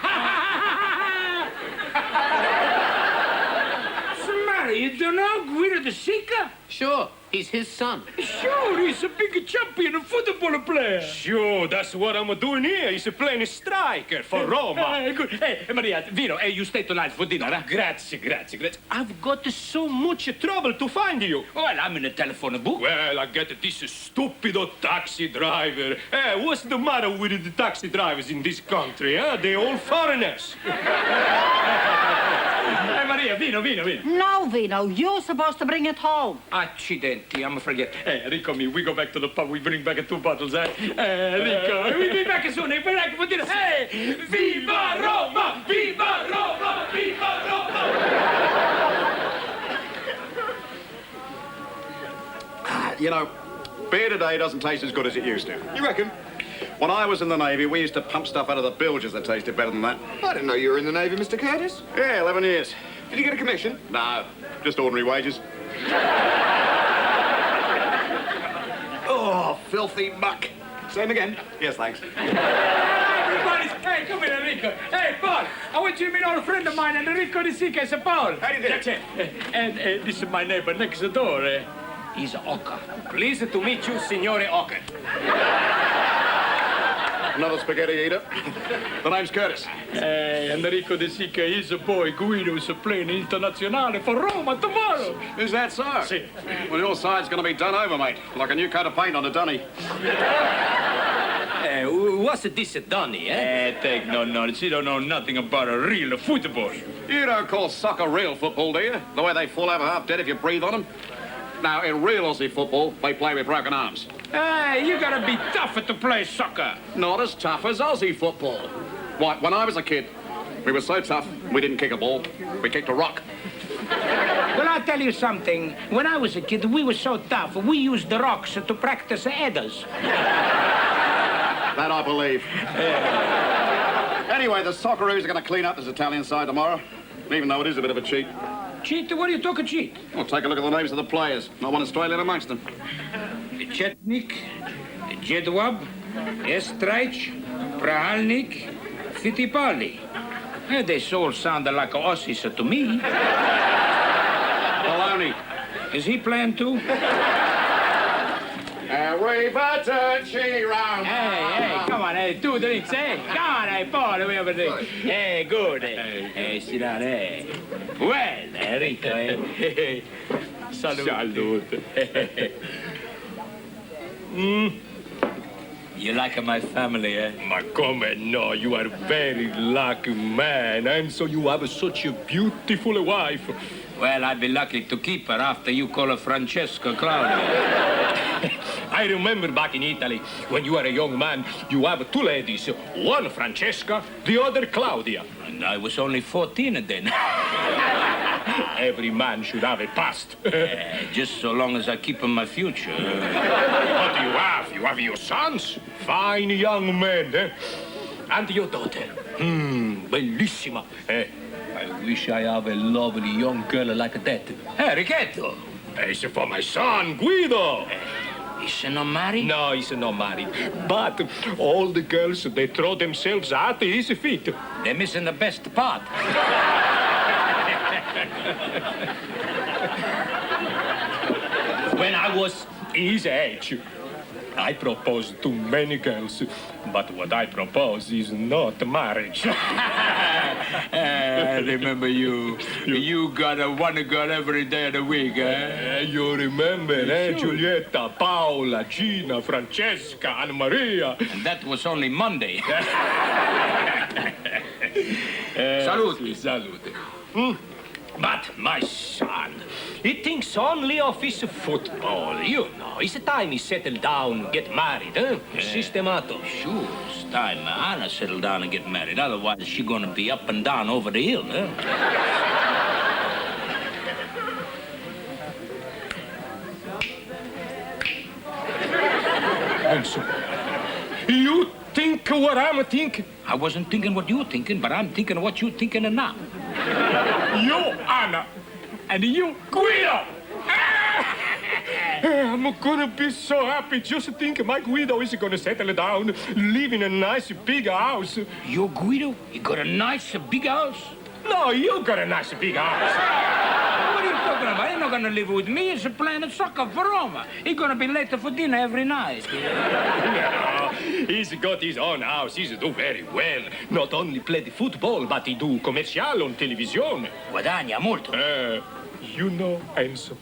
Samara, you don't know Guido di Sica? Sure, he's his son. Sure, he's a big champion football player. Sure, that's what I'm doing here. He's playing striker for Roma. Good. Hey, Maria, Vino, hey, you stay tonight for dinner, huh? Grazie. I've got so much trouble to find you. Well, I'm in the telephone book. Well, I get this stupid taxi driver. Hey, what's the matter with the taxi drivers in this country, huh? They're all foreigners. Hey, Maria, Vino. No, Vino, you're supposed to bring it home. Accidenti, I'm forget. Hey, Enrico, we go back to the pub. We bring back 2 bottles, eh? Enrico, we'll be back soon. We'll be back for dinner. Hey, viva Roma! Viva Roma! Viva Roma! You know, beer today doesn't taste as good as it used to. You reckon? When I was in the Navy, we used to pump stuff out of the bilges that tasted better than that. I didn't know you were in the Navy, Mr. Curtis. Yeah, 11 years. Did you get a commission? No, just ordinary wages. Oh, filthy muck. Same again. Yes, thanks. Everybody, hey, come here, Enrico. Hey, Paul, I want you to meet an old friend of mine, Enrico de Sica. It's Paul. How do you do? That's it. And this is my neighbor next door. He's Oka. Pleased to meet you, Signore Ocker. Another spaghetti eater. The name's Curtis. Hey, Enrico de Sica is a boy. Guido's playing internazionale for Roma tomorrow. Is that so? Si. Well, your side's going to be done over, mate. Like a new coat of paint on a dunny. What's this Donny, eh? Take no notice. You don't know nothing about a real football. You don't call soccer real football, do you? The way they fall over half dead if you breathe on them. Now, in real Aussie football, they play with broken arms. Hey, you gotta be tougher to play soccer. Not as tough as Aussie football. Why, when I was a kid, we were so tough, we didn't kick a ball, we kicked a rock. Well, I'll tell you something. When I was a kid, we were so tough, we used the rocks to practice headers. That I believe. Anyway, the Socceroos are going to clean up this Italian side tomorrow, even though it is a bit of a cheat. Cheat? What are you talking cheat? Well, take a look at the names of the players. Not one Australian amongst them. Chetnik, Jedwab, Estrich, Prahalnik, Fittipaldi. They all sounded like Aussies to me. Maloney. Is he playing too? Arrivederci round. Hey, come on, hey, 2 drinks, hey. Come on, hey, Paul, we have a drink. Hey, good. Hey, sit down, hey. Well, Enrico, hey. Salute. You like my family, eh? Ma come no, you are very lucky man, and so you have such a beautiful wife. Well, I'd be lucky to keep her after you call her Francesca Claudia. I remember back in Italy, when you were a young man, you have 2 ladies, one Francesca, the other Claudia. And I was only 14 then. Every man should have a past. Just so long as I keep in my future. What do you have? You have your sons? Fine young men, eh? And your daughter? Bellissima. I wish I have a lovely young girl like that. Hey, Ricchetto. It's for my son, Guido. Is he not married? No, he's not married. But all the girls, they throw themselves at his feet. They're missing the best part. When I was his age, I proposed to many girls, but what I propose is not marriage. I remember you. You got one girl every day of the week, eh? You remember, eh? Giulietta, Paola, Gina, Francesca, Anna Maria. And that was only Monday. Salute. But my son, he thinks only of his football. You know, it's time he settle down, get married, huh? Sistemato. Sure, it's time Anna settle down and get married. Otherwise, she's gonna be up and down over the hill, huh? Enzo, you think what I'm thinking? I wasn't thinking what you're thinking, but I'm thinking what you're thinking now. You, Anna, and you, Guido. I'm gonna be so happy. Just think my Guido is gonna settle down, live in a nice big house. Your Guido? You got a nice big house? No, you got a nice big house. What are you talking about? He's not gonna live with me. He's playing soccer for Roma. He's gonna be late for dinner every night. No, he's got his own house. He's do very well. Not only play the football, but he do commercial on television. Guadagna molto. You know, Enzo,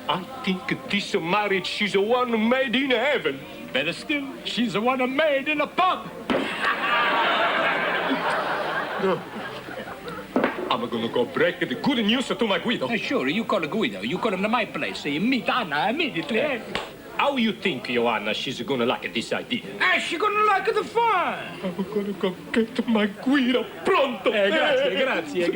I think this marriage is one made in heaven. Better still, she's the one made in a pub. I'm gonna go break the good news to my Guido. Sure, you call Guido. You call him to my place. You meet Anna immediately. How you think, Joanna, she's gonna like this idea? She's gonna like the fun. I'm gonna go get my Guido pronto. Grazie.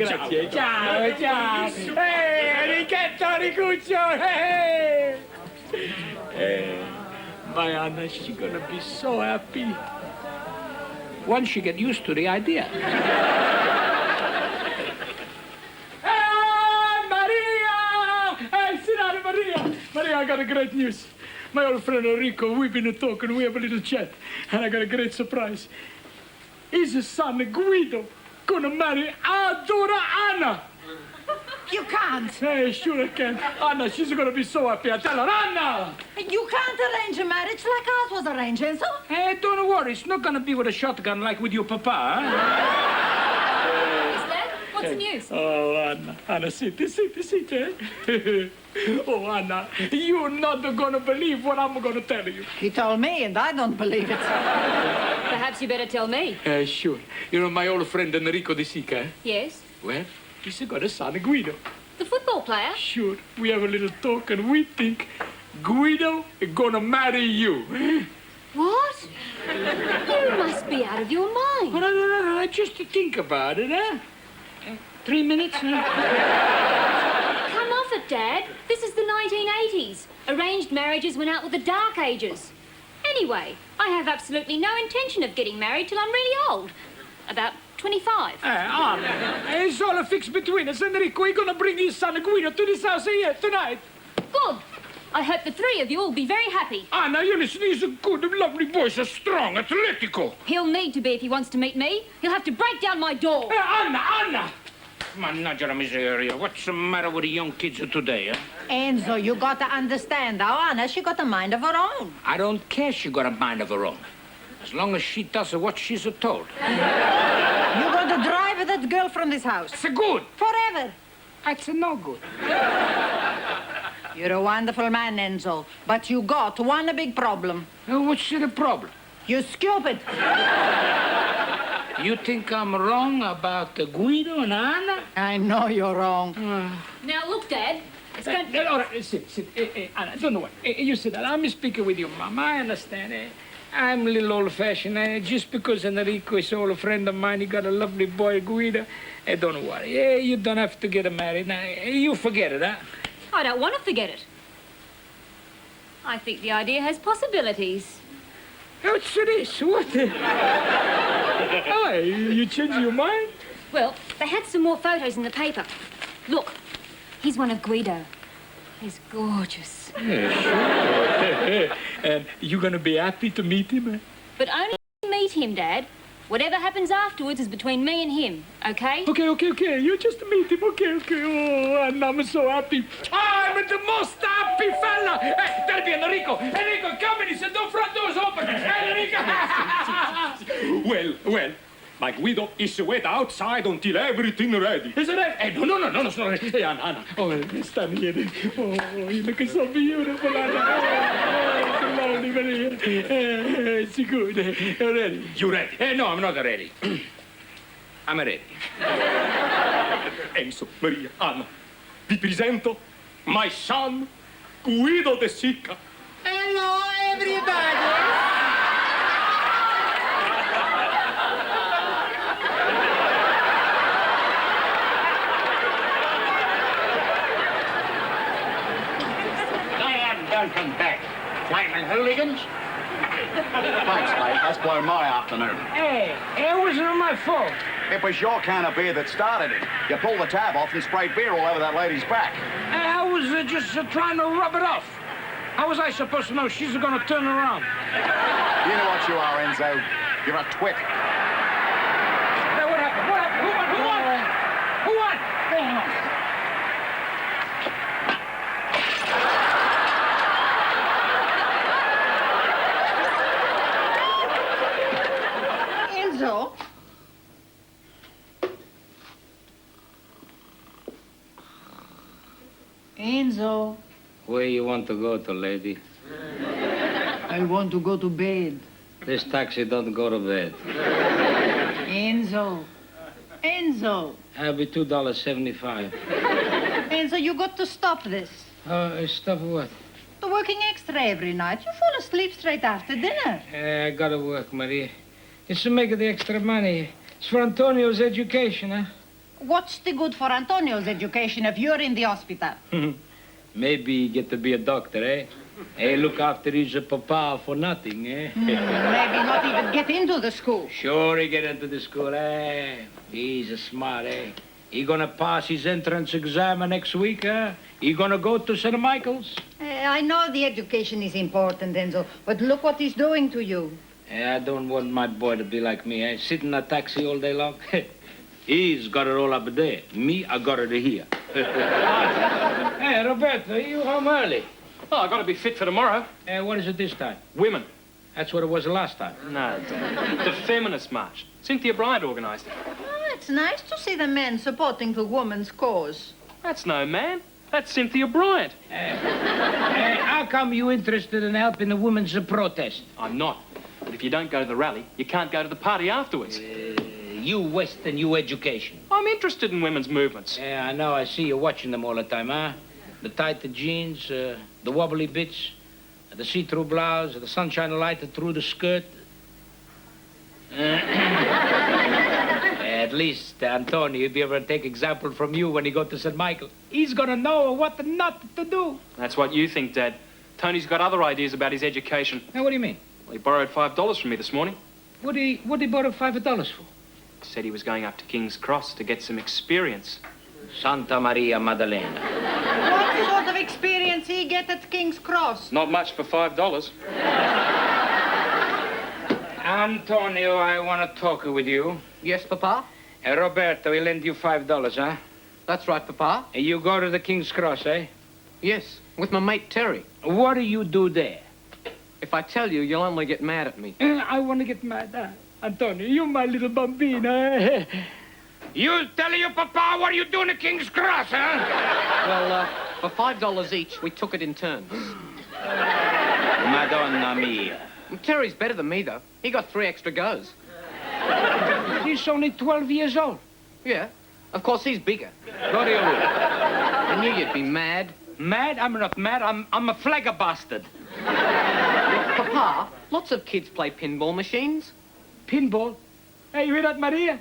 Ciao. Hey, Ricchetto, Ricuccio. Hey. My Anna, she's gonna be so happy. Once she get used to the idea. Maria, I got a great news. My old friend Enrico, we've been talking, we have a little chat, and I got a great surprise. His son, Guido, gonna marry Adora Anna. You can't. Hey, sure I can. Anna, she's gonna be so happy. I tell her, Anna! You can't arrange a marriage like ours was arranged, Enzo. Hey, don't worry. It's not gonna be with a shotgun like with your papa, Dad, what's the news? Oh, Anna, sit, eh? Oh, Anna, you're not gonna believe what I'm gonna tell you. He told me, and I don't believe it. Perhaps you better tell me. Sure. You know my old friend Enrico De Sica, eh? Yes? Well, he's got a son, Guido. The football ball player? Sure. We have a little talk and we think Guido is gonna marry you. What? You must be out of your mind. No, just to think about it, huh? 3 minutes, huh? Come off it, Dad. This is the 1980s. Arranged marriages went out with the Dark Ages. Anyway, I have absolutely no intention of getting married till I'm really old. About 25. It's all a fix between us. Enrico, we're gonna bring his son Guido to this house here tonight. Good. I hope the three of you will be very happy. Anna, you listen, he's a good, lovely boy, so strong, atletico. He'll need to be if he wants to meet me. He'll have to break down my door. Anna! Mannaggia miseria, what's the matter with the young kids of today, huh? Enzo, you got to understand. Now, Anna, she got a mind of her own. I don't care she got a mind of her own. As long as she does what she's told. You're going to drive that girl from this house. It's good. Forever. That's no good. You're a wonderful man, Enzo, but you got one big problem. What's the problem? You're stupid. You think I'm wrong about Guido and Anna? I know you're wrong. Now, look, Dad. It's going All right, sit. Anna, don't know what. You sit down. I'm speaking with your mom. I understand. I'm a little old-fashioned. Just because Enrico is all a friend of mine, he got a lovely boy, Guido. Don't worry. You don't have to get married. Now, you forget it, huh? I don't want to forget it. I think the idea has possibilities. What's this? What? Oh, you changed your mind? Well, they had some more photos in the paper. Look, he's one of Guido. He's gorgeous. Yeah, sure. And you gonna be happy to meet him? Eh? But only meet him, Dad. Whatever happens afterwards is between me and him, okay? Okay. You just meet him, okay. Oh, and I'm so happy. I'm the most happy fella. Hey, that'll be Enrico. Enrico, come in. He said, the front door's open. Enrico. Well. My Guido is wait outside until everything ready. Is it ready? No, it's not ready. Hey, Anna. Oh, stand here. Oh, you look so beautiful, Anna. Oh, lovely, it's good. Ready? You ready? No, I'm not ready. I'm ready. Enzo, Maria, Anna, vi presento my son, Guido De Sica. Hello, everybody. Welcome back, flaming hooligans. Thanks, mate. That's blown my afternoon. Hey, it wasn't my fault. It was your can of beer that started it. You pulled the tab off and sprayed beer all over that lady's back. I was just trying to rub it off. How was I supposed to know she's gonna turn around? You know what you are, Enzo. You're a twit. Hey, what happened? Who won? Enzo? Enzo? Where you want to go to, lady? I want to go to bed. This taxi don't go to bed. Enzo. That'll be $2.75. Enzo, you got to stop this. Stop what? The working extra every night. You fall asleep straight after dinner. I gotta work, Maria. It's to make the extra money. It's for Antonio's education, huh? What's the good for Antonio's education if you're in the hospital? Maybe get to be a doctor, eh? Hey, look after his papa for nothing, eh? Maybe not even get into the school. Sure, he get into the school, eh? He's a smart, eh? He gonna pass his entrance exam next week, huh? He gonna go to St. Michael's? I know the education is important, Enzo, but look what he's doing to you. I don't want my boy to be like me, eh? Sit in a taxi all day long. He's got it all up there. Me, I got it here. Hey, Roberto, you home early? Oh, I got to be fit for tomorrow. What is it this time? Women. That's what it was the last time. No, the Feminist March. Cynthia Bryant organised it. Oh, it's nice to see the men supporting the woman's cause. That's no man. That's Cynthia Bryant. How come you interested in helping the women's protest? I'm not. But if you don't go to the rally, you can't go to the party afterwards. You West and you education. I'm interested in women's movements. Yeah, I know. I see you watching them all the time, huh? The tighter jeans, the wobbly bits, the see-through blouse, the sunshine light through the skirt. At least, Antonio, he'll be able to take example from you when he go to St. Michael. He's gonna know what not to do. That's what you think, Dad. Tony's got other ideas about his education. Now, what do you mean? Well, he borrowed $5 from me this morning. What did he borrow $5 for? Said he was going up to King's Cross to get some experience. Santa Maria Maddalena. What sort of experience he get at King's Cross? Not much for $5. Antonio, I want to talk with you. Yes, Papa? Roberto, he lend you $5, huh? That's right, Papa. And you go to the King's Cross, eh? Yes, with my mate Terry. What do you do there? If I tell you, you'll only get mad at me. I want to get mad. Antonio, you my little bambino. You tell your papa what are you doing at King's Cross, huh? Well, for $5 each, we took it in turns. Madonna mia. Terry's better than me, though. He got 3 extra goes. He's only 12 years old. Yeah. Of course, he's bigger. Go to your room. I knew you'd be mad. Mad? I'm not mad. I'm a flagabastard. Papa, lots of kids play pinball machines. Pinball? Hey, you hear that, Maria?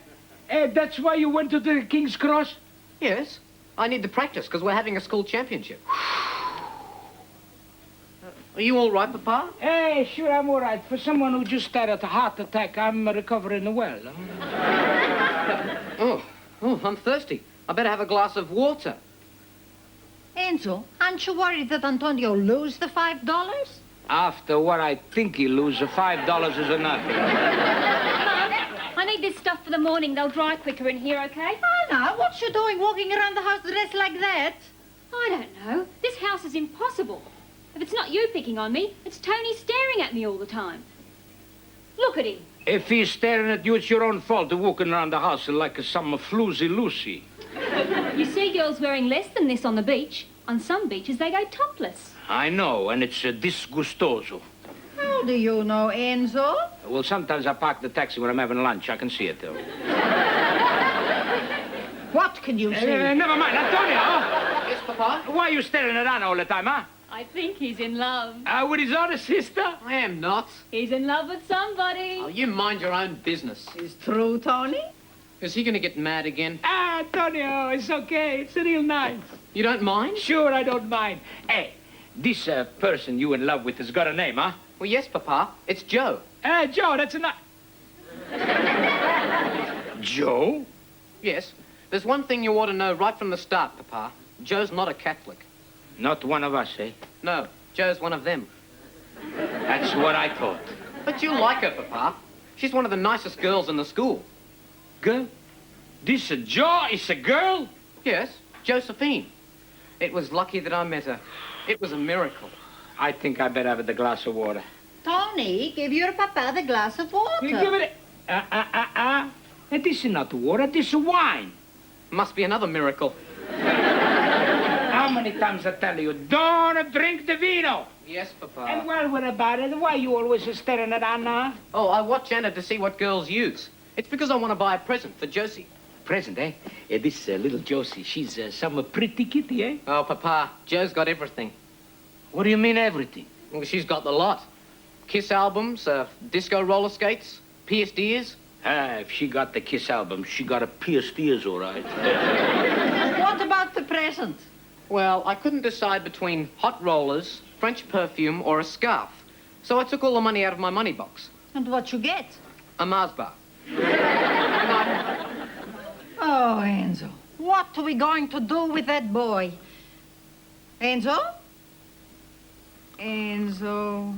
Hey, that's why you went to the King's Cross? Yes. I need to practice because we're having a school championship. Are you all right, Papa? Hey, sure, I'm all right. For someone who just had a heart attack, I'm recovering well. Oh, I'm thirsty. I better have a glass of water. Enzo, aren't you worried that Antonio lose the $5? After what I think he'll lose, the $5 is nothing. I need this stuff for the morning. They'll dry quicker in here, okay? Anna, what you doing walking around the house dressed like that? I don't know. This house is impossible. If it's not you picking on me, it's Tony staring at me all the time. Look at him. If he's staring at you, it's your own fault. You're walking around the house like some floozy Lucy. You see girls wearing less than this on the beach. On some beaches, they go topless. I know, and it's disgustoso. How do you know, Enzo? Well, sometimes I park the taxi when I'm having lunch. I can see it, though. What can you see? Never mind. Antonio! Yes, Papa? Why are you staring at Anna all the time, huh? I think he's in love. With his other sister? I am not. He's in love with somebody. Oh, you mind your own business. Is true, Tony? Is he going to get mad again? Antonio, it's okay. It's real nice. You don't mind? Sure, I don't mind. Hey, this person you in love with has got a name, huh? Well, yes, Papa. It's Joe. Joe, that's a Joe? Yes. There's one thing you ought to know right from the start, Papa. Joe's not a Catholic. Not one of us, eh? No, Joe's one of them. That's what I thought. But you like her, Papa. She's one of the nicest girls in the school. Girl? This Joe is a girl? Yes, Josephine. It was lucky that I met her. It was a miracle. I think I better have a glass of water. Tony, give your papa the glass of water. You give it This is not water, this is wine. Must be another miracle. How many times I tell you, don't drink the vino? Yes, Papa. And while we're about it, why you always staring at Anna? Oh, I watch Anna to see what girls use. It's because I want to buy a present for Josie. Present, eh? This little Josie, she's some pretty kitty, eh? Oh, Papa, Joe's got everything. What do you mean everything? Well, she's got the lot. Kiss albums, disco roller skates, pierced ears. If she got the Kiss album, she got a pierced ears, all right. What about the present? Well, I couldn't decide between hot rollers, French perfume, or a scarf. So I took all the money out of my money box. And what you get? A Mars bar. Oh, Enzo, what are we going to do with that boy? Enzo? Enzo.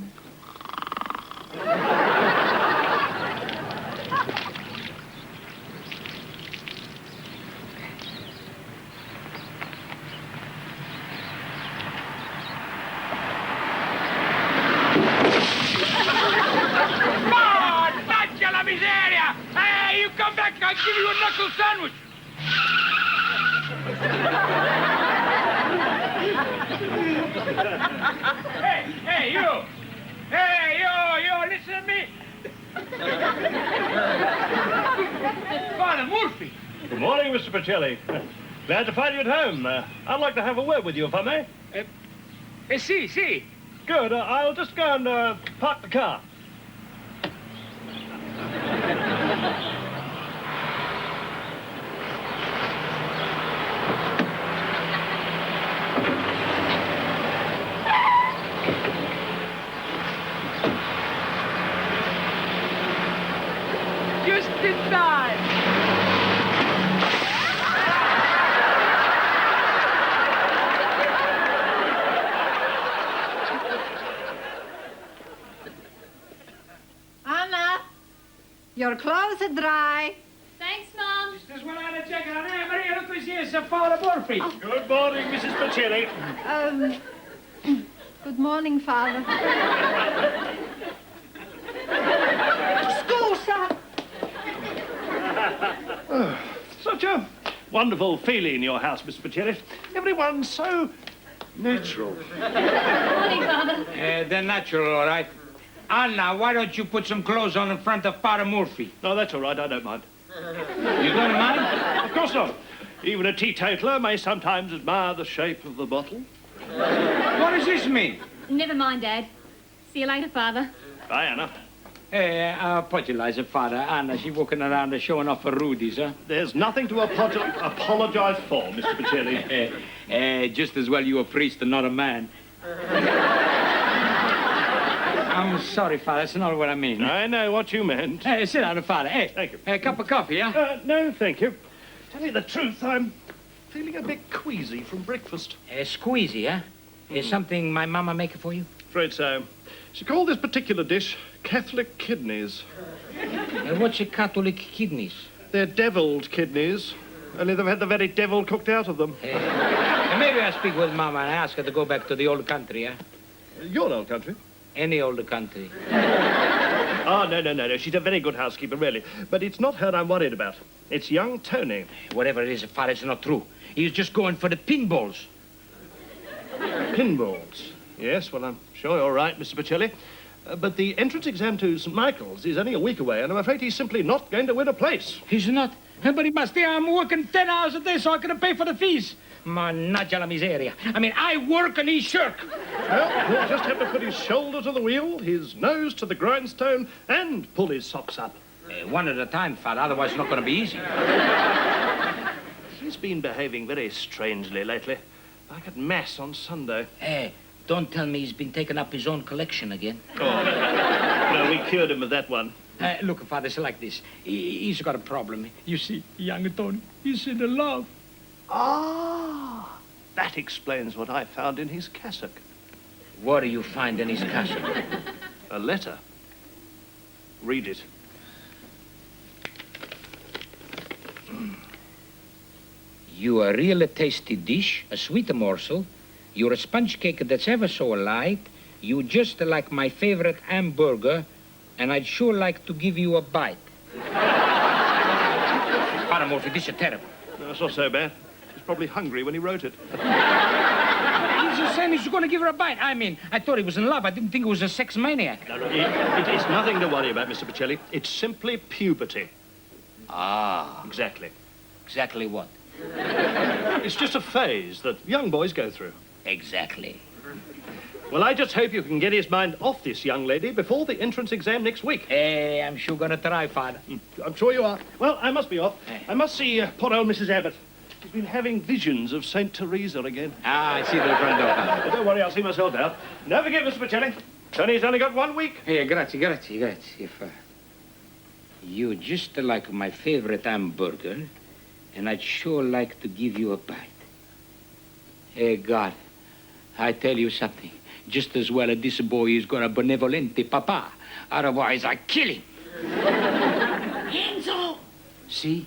La miseria! Hey, you come back, I'll give you a knuckle sandwich. Hey, you! Hey, you, listen to me! Murphy. Good morning, Mr. Pacelli. Glad to find you at home. I'd like to have a word with you, if I may. Si. Good. I'll just go and park the car. Just in time. Anna, your clothes are dry. Thanks, Mum. This is what I had to check on. Hey, Maria, look who's here, Sir Father Murphy. Good morning, Mrs. Pacelli. Good morning, Father. School, sir. Such a wonderful feeling in your house, Mr. Pacelli. Everyone's so natural. Morning, Father. They're natural, all right. Anna, why don't you put some clothes on in front of Father Murphy? No, that's all right. I don't mind. You don't mind? Of course not. Even a teetotaler may sometimes admire the shape of the bottle. What does this mean? Never mind, Dad. See you later, Father. Bye, Anna. Hey, I apologize, Father. Anna, she walking around showing off her rudies, huh? There's nothing to apologize for, Mr. Pacelli. Just as well you a priest and not a man. I'm sorry, Father. That's not what I mean. I know what you meant. Hey, sit down, Father. Hey, thank you. A cup of coffee, huh? No, thank you. Tell you the truth, I'm feeling a bit queasy from breakfast. Squeezy, huh? Is something my mama making for you? Afraid so. She called this particular dish Catholic kidneys. What's a Catholic kidneys? They're deviled kidneys. Only they've had the very devil cooked out of them. Maybe I'll speak with Mama and ask her to go back to the old country, huh? Your old country? Any old country. Oh, no. She's a very good housekeeper, really. But it's not her I'm worried about. It's young Tony. Whatever it is, Father, it's not true. He was just going for the pinballs. Pinballs? Yes, well, I'm sure you're right, Mr. Pacelli. But the entrance exam to St. Michael's is only a week away, and I'm afraid he's simply not going to win a place. He's not? But he must be. I'm working 10 hours a day so I can pay for the fees. Mannaggia la miseria. I mean, I work and he shirk. Well, he'll just have to put his shoulder to the wheel, his nose to the grindstone, and pull his socks up. One at a time, Father, otherwise it's not going to be easy. He's been behaving very strangely lately. Like at Mass on Sunday. Hey, don't tell me he's been taking up his own collection again. Oh, no, we cured him of that one. Look, Father, it's like this. He's got a problem. You see, young Tony, he's in love. Ah, that explains what I found in his cassock. What do you find in his cassock? A letter. Read it. You a real tasty dish, a sweet morsel. You're a sponge cake that's ever so light. You just like my favorite hamburger, and I'd sure like to give you a bite. Father Murphy, this is terrible. No, it's not so bad. He's probably hungry when he wrote it. He's just saying he's going to give her a bite. I mean, I thought he was in love. I didn't think he was a sex maniac. No, it's nothing to worry about, Mr. Pacelli. It's simply puberty. Ah. Exactly. Exactly what? It's just a phase that young boys go through. Exactly. Well, I just hope you can get his mind off this young lady before the entrance exam next week. Hey, I'm sure gonna try, Father. I'm sure you are. Well, I must be off. I must see poor old Mrs. Abbott. She's been having visions of St. Teresa again. Ah, I see the front door. But don't worry, I'll see myself out. Don't forget, Mr. Pacelli, Tony's only got 1 week. Hey, grazie. If you just like my favorite hamburger, and I'd sure like to give you a bite. Hey, God, I tell you something. Just as well this boy is got a benevolente papa. Otherwise, I kill him. Enzo! See?